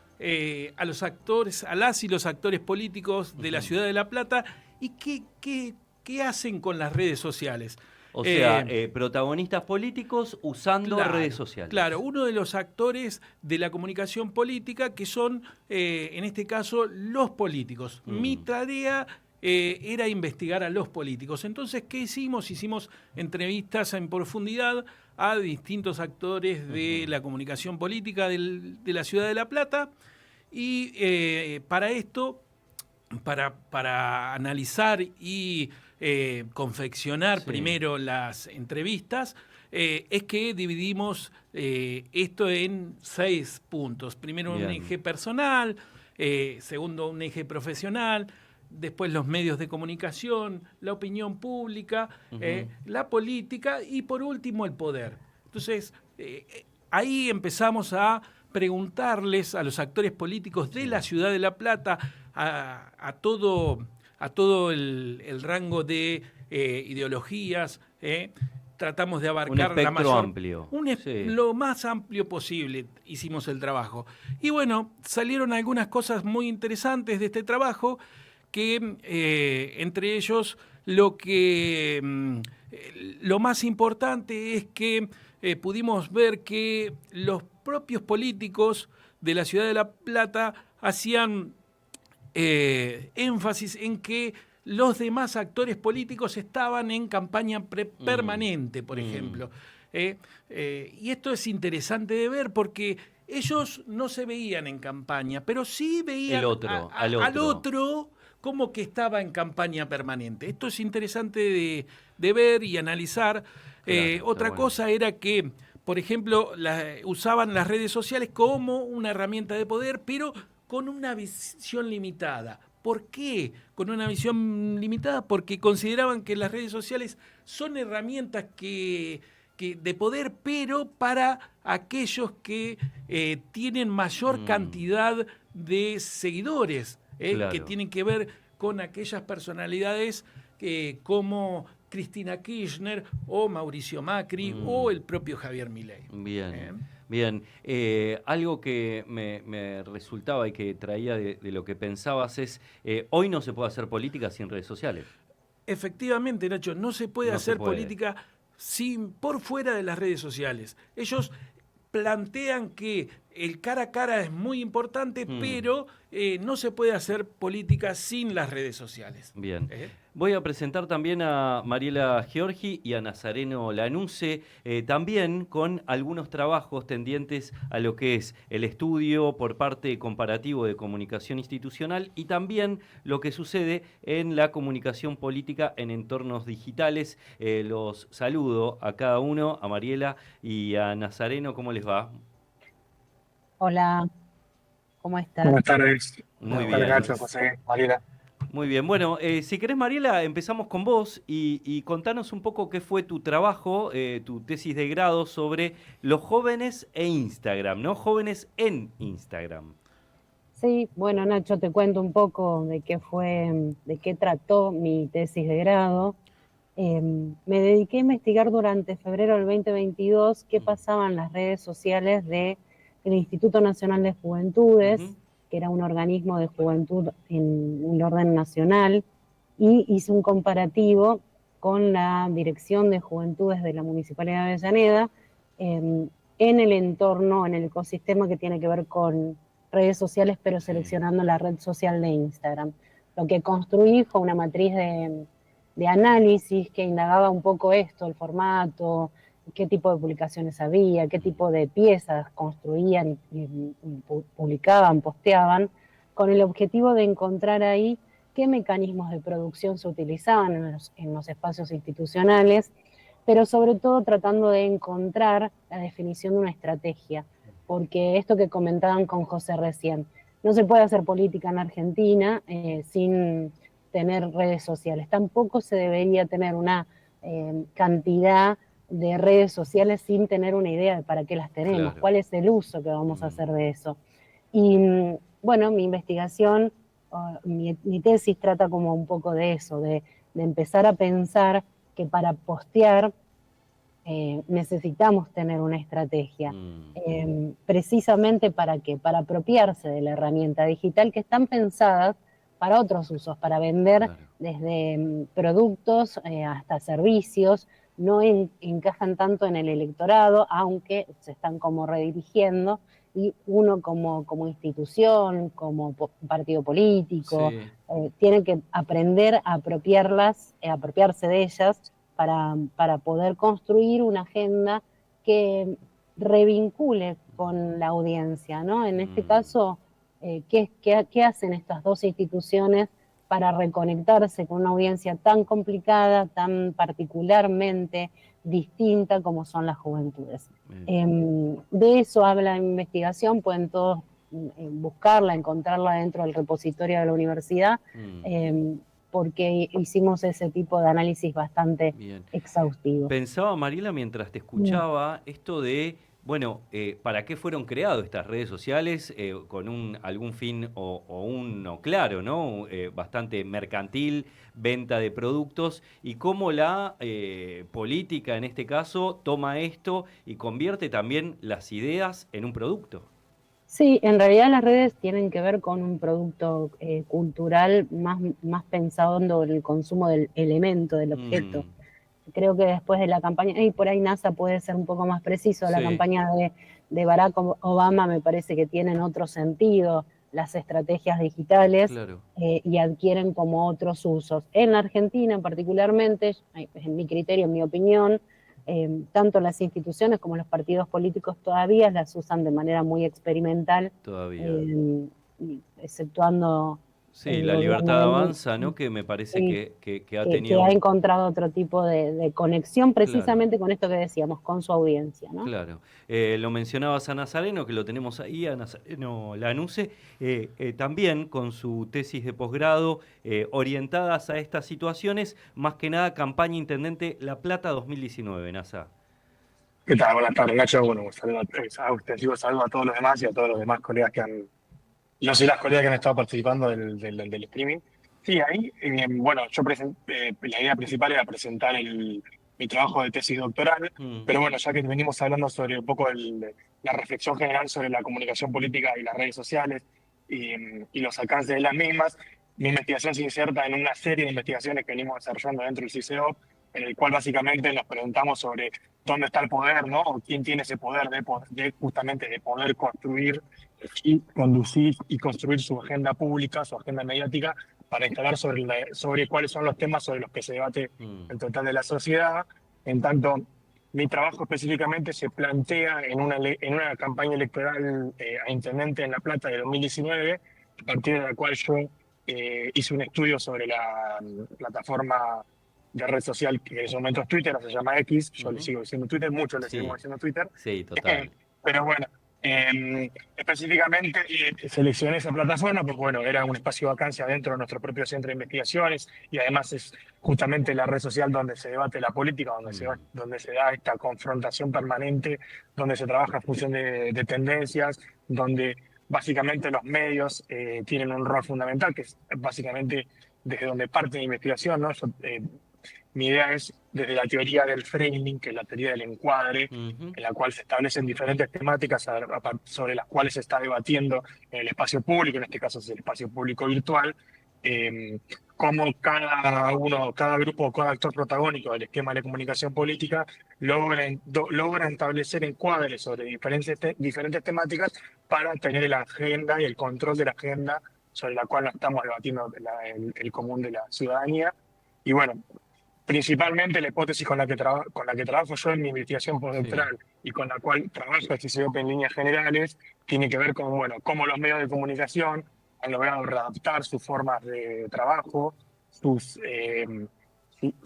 S15: a los actores, a las y los actores políticos de la ciudad de La Plata y qué hacen con las redes sociales.
S2: O sea, protagonistas políticos usando redes sociales.
S15: Claro, uno de los actores de la comunicación política que son, en este caso, los políticos. Mi tarea era investigar a los políticos. Entonces, ¿qué hicimos? Hicimos entrevistas en profundidad a distintos actores de la comunicación política de la ciudad de La Plata y para esto, para analizar y confeccionar primero las entrevistas, es que dividimos esto en 6 puntos. Primero un eje personal, segundo un eje profesional, después los medios de comunicación, la opinión pública, la política y por último el poder. Entonces, ahí empezamos a preguntarles a los actores políticos de la ciudad de La Plata, a todo el rango de ideologías, tratamos de abarcar
S2: un espectro amplio.
S15: Lo más amplio posible hicimos el trabajo. Y bueno, salieron algunas cosas muy interesantes de este trabajo, que entre ellos lo más importante es que pudimos ver que los propios políticos de la ciudad de La Plata hacían énfasis en que los demás actores políticos estaban en campaña permanente, por ejemplo. Y esto es interesante de ver porque ellos no se veían en campaña, pero sí veían al otro como que estaba en campaña permanente. Esto es interesante de ver y analizar. Otra cosa era que, por ejemplo, usaban las redes sociales como una herramienta de poder, pero con una visión limitada. ¿Por qué con una visión limitada? Porque consideraban que las redes sociales son herramientas de poder, pero para aquellos que tienen mayor cantidad de seguidores, que tienen que ver con aquellas personalidades como Cristina Kirchner o Mauricio Macri o el propio Javier Milei.
S2: Bien. Algo que me resultaba y que traía de lo que pensabas es, hoy no se puede hacer política sin redes sociales.
S15: Efectivamente, Nacho, no se puede hacer política por fuera de las redes sociales. Ellos plantean que el cara a cara es muy importante, pero no se puede hacer política sin las redes sociales.
S2: Bien. Voy a presentar también a Mariela Giorgi y a Nazareno Lanuse, también con algunos trabajos tendientes a lo que es el estudio por parte comparativo de comunicación institucional y también lo que sucede en la comunicación política en entornos digitales. Los saludo a cada uno, a Mariela y a Nazareno. ¿Cómo les va?
S16: Hola, ¿cómo estás?
S17: Buenas tardes.
S2: Muy bien.
S17: Gracias, José, Mariela.
S2: Muy bien, bueno, si querés, Mariela, empezamos con vos y contanos un poco qué fue tu trabajo, tu tesis de grado sobre los jóvenes e Instagram, ¿no? Jóvenes en Instagram.
S16: Sí, bueno, Nacho, te cuento un poco de qué trató mi tesis de grado. Me dediqué a investigar durante febrero del 2022 qué pasaba en las redes sociales del Instituto Nacional de Juventudes, que era un organismo de juventud en el orden nacional, y hice un comparativo con la Dirección de Juventudes de la Municipalidad de Avellaneda en el entorno, en el ecosistema que tiene que ver con redes sociales, pero seleccionando la red social de Instagram. Lo que construí fue una matriz de análisis que indagaba un poco esto, el formato, qué tipo de publicaciones había, qué tipo de piezas construían, y publicaban, posteaban, con el objetivo de encontrar ahí qué mecanismos de producción se utilizaban en los espacios institucionales, pero sobre todo tratando de encontrar la definición de una estrategia, porque esto que comentaban con José recién, no se puede hacer política en Argentina sin tener redes sociales, tampoco se debería tener una cantidad de redes sociales sin tener una idea de para qué las tenemos, claro. Cuál es el uso que vamos a hacer de eso. Y bueno, mi investigación, mi tesis trata como un poco de eso, de empezar a pensar que para postear necesitamos tener una estrategia. Precisamente ¿para qué? Para apropiarse de la herramienta digital, que están pensadas para otros usos, para vender, claro, desde productos hasta servicios. No encajan tanto en el electorado, aunque se están como redirigiendo, y uno como institución, como partido político, sí, tiene que aprender a apropiarse de ellas para poder construir una agenda que revincule con la audiencia, ¿no? En este caso, ¿qué hacen estas dos instituciones para reconectarse con una audiencia tan complicada, tan particularmente distinta como son las juventudes? De eso habla mi investigación, pueden todos buscarla, encontrarla dentro del repositorio de la universidad, porque hicimos ese tipo de análisis bastante exhaustivo.
S2: Pensaba, Mariela, mientras te escuchaba, esto de, bueno, ¿para qué fueron creadas estas redes sociales? Con algún fin o uno claro, ¿no? Bastante mercantil, venta de productos, y cómo la política, en este caso, toma esto y convierte también las ideas en un producto.
S16: Sí, en realidad las redes tienen que ver con un producto cultural más pensado en el consumo del elemento, del objeto. Creo que después de la campaña, y por ahí NASA puede ser un poco más preciso, la campaña de Barack Obama me parece que tienen otro sentido las estrategias digitales, claro, y adquieren como otros usos. En la Argentina particularmente, en mi criterio, en mi opinión, tanto las instituciones como los partidos políticos todavía las usan de manera muy experimental, exceptuando...
S2: Sí, la Libertad Avanza, ¿no? Que me parece que ha tenido...
S16: Que ha encontrado otro tipo de conexión precisamente, claro, con esto que decíamos, con su audiencia, ¿no?
S2: Claro. Lo mencionabas a Nazareno, que lo tenemos ahí, a Nazareno Lanuse, también con su tesis de posgrado, orientadas a estas situaciones, más que nada campaña Intendente La Plata 2019, Nasa.
S17: ¿Qué tal? Buenas tardes, Nacho. Bueno, un saludo a todos los demás y a todos los demás colegas que han... Yo soy las colegas que han estado participando del streaming. Sí, ahí, bueno, yo la idea principal era presentar mi trabajo de tesis doctoral, pero bueno, ya que venimos hablando sobre un poco la reflexión general sobre la comunicación política y las redes sociales y los alcances de las mismas, mi investigación se inserta en una serie de investigaciones que venimos desarrollando dentro del CICEOP, en el cual básicamente nos preguntamos sobre dónde está el poder, ¿no? O quién tiene ese poder justamente de poder construir y conducir y construir su agenda pública, su agenda mediática, para instalar sobre cuáles son los temas sobre los que se debate el total de la sociedad. En tanto, mi trabajo específicamente se plantea en una campaña electoral a Intendente en La Plata de 2019, a partir de la cual yo hice un estudio sobre la plataforma de red social que en ese momento es Twitter, se llama X, yo le sigo diciendo Twitter, muchos le seguimos diciendo Twitter.
S2: Sí, total.
S17: Pero bueno, específicamente seleccioné esa plataforma porque bueno, era un espacio de vacancia dentro de nuestro propio centro de investigaciones y además es justamente la red social donde se debate la política, donde se da esta confrontación permanente, donde se trabaja en función de tendencias, donde básicamente los medios tienen un rol fundamental, que es básicamente desde donde parte de investigación, ¿no? Mi idea es desde la teoría del framing, que es la teoría del encuadre, en la cual se establecen diferentes temáticas sobre las cuales se está debatiendo en el espacio público, en este caso es el espacio público virtual, cómo cada grupo, cada actor protagónico del esquema de comunicación política logra establecer encuadres sobre diferentes temáticas para tener la agenda y el control de la agenda sobre la cual nos estamos debatiendo el común de la ciudadanía. Y bueno, Principalmente la hipótesis con la que trabajo yo en mi investigación postdoctoral y con la cual trabajo este CIOP en líneas generales, tiene que ver con cómo los medios de comunicación han logrado readaptar sus formas de trabajo, sus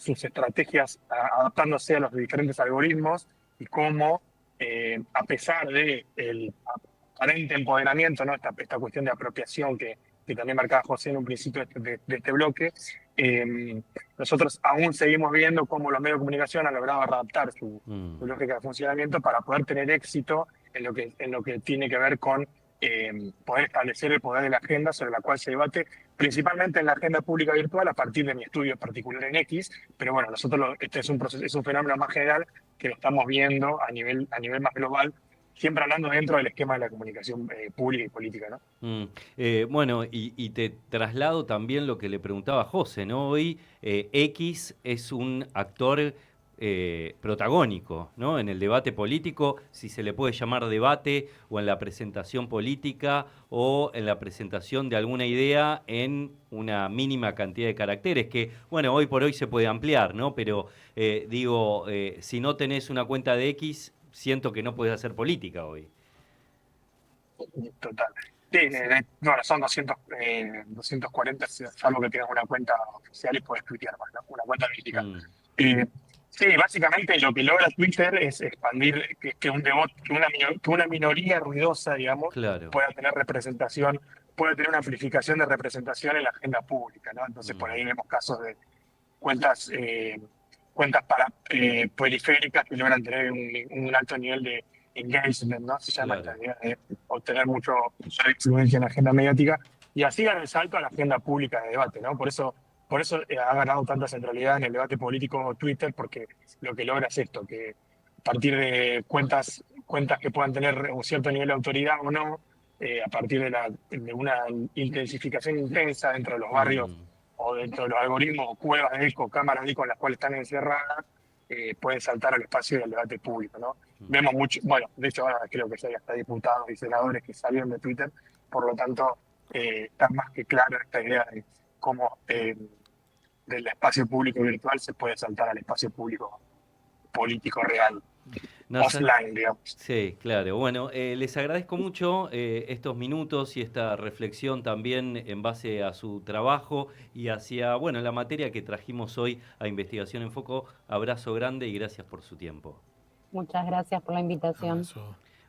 S17: estrategias adaptándose a los diferentes algoritmos y cómo, a pesar del aparente empoderamiento, ¿no? esta cuestión de apropiación que también marcaba José en un principio de este bloque, nosotros aún seguimos viendo cómo los medios de comunicación han logrado adaptar su lógica de funcionamiento para poder tener éxito en lo que tiene que ver con poder establecer el poder de la agenda sobre la cual se debate, principalmente en la agenda pública virtual a partir de mi estudio particular en X, pero bueno, nosotros este es un fenómeno más general que lo estamos viendo a nivel más global, siempre hablando dentro del esquema de la comunicación pública y política, ¿no?
S2: Bueno, y te traslado también lo que le preguntaba a José, ¿no? Hoy X es un actor protagónico, ¿no? En el debate político, si se le puede llamar debate, o en la presentación política, o en la presentación de alguna idea en una mínima cantidad de caracteres, que, bueno, hoy por hoy se puede ampliar, ¿no? Pero si no tenés una cuenta de X, siento que no puedes hacer política hoy.
S17: Total. Sí, bueno, son 240, salvo que tengas una cuenta oficial y puedes tuitear más, ¿no? Una cuenta mítica. Sí, básicamente lo que logra Twitter es expandir que una minoría ruidosa, digamos, pueda tener representación, pueda tener una amplificación de representación en la agenda pública, ¿no? Entonces por ahí vemos casos de cuentas periféricas que logran tener un alto nivel de engagement, ¿no? Se llama la idea de obtener mucha influencia en la agenda mediática y así dar el salto a la agenda pública de debate, ¿no? Por eso ha ganado tanta centralidad en el debate político Twitter, porque lo que logra es esto, que a partir de cuentas que puedan tener un cierto nivel de autoridad o no, a partir de una intensificación intensa dentro de los barrios o dentro de los algoritmos o cuevas de eco, cámaras de eco en las cuales están encerradas, pueden saltar al espacio del debate público, ¿no? Vemos mucho, bueno, de hecho ahora creo que hay hasta diputados y senadores que salieron de Twitter, por lo tanto está más que clara esta idea de cómo del espacio público virtual se puede saltar al espacio público político real. Offline, digamos.
S2: Sí, claro. Bueno, les agradezco mucho estos minutos y esta reflexión también en base a su trabajo y hacia, bueno, la materia que trajimos hoy a Investigación en Foco. Abrazo grande y gracias por su tiempo.
S16: Muchas gracias por la invitación.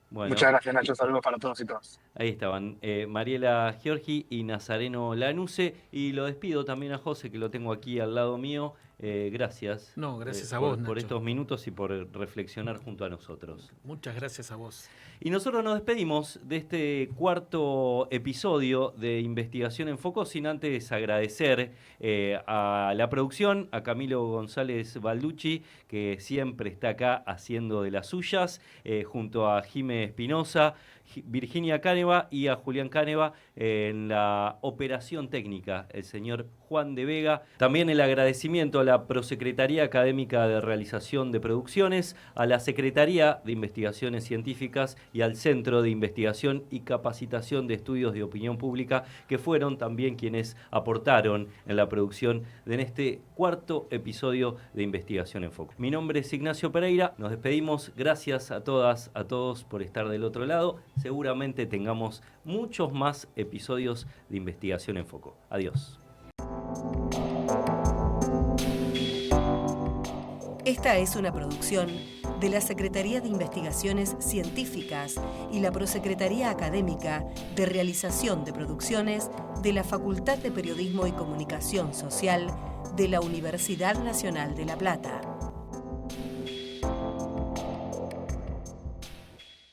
S2: Bueno,
S17: muchas gracias, Nacho. Saludos para todos y todas.
S2: Ahí estaban Mariela Giorgi y Nazareno Lanuse. Y lo despido también a José, que lo tengo aquí al lado mío. Gracias.
S15: No, gracias a vos,
S2: por estos minutos y por reflexionar junto a nosotros.
S15: Muchas gracias a vos.
S2: Y nosotros nos despedimos de este cuarto episodio de Investigación en Foco, sin antes agradecer a la producción, a Camilo González Balducci, que siempre está acá haciendo de las suyas, junto a Jimé Espinosa, Virginia Cáneva y a Julián Cáneva en la operación técnica, el señor Juan de Vega. También el agradecimiento a la Prosecretaría Académica de Realización de Producciones, a la Secretaría de Investigaciones Científicas y al Centro de Investigación y Capacitación de Estudios de Opinión Pública, que fueron también quienes aportaron en la producción de este cuarto episodio de Investigación en Foco. Mi nombre es Ignacio Pereira, nos despedimos, gracias a todas, a todos por estar del otro lado. Seguramente tengamos muchos más episodios de Investigación en Foco. Adiós.
S1: Esta es una producción de la Secretaría de Investigaciones Científicas y la Prosecretaría Académica de Realización de Producciones de la Facultad de Periodismo y Comunicación Social de la Universidad Nacional de La Plata.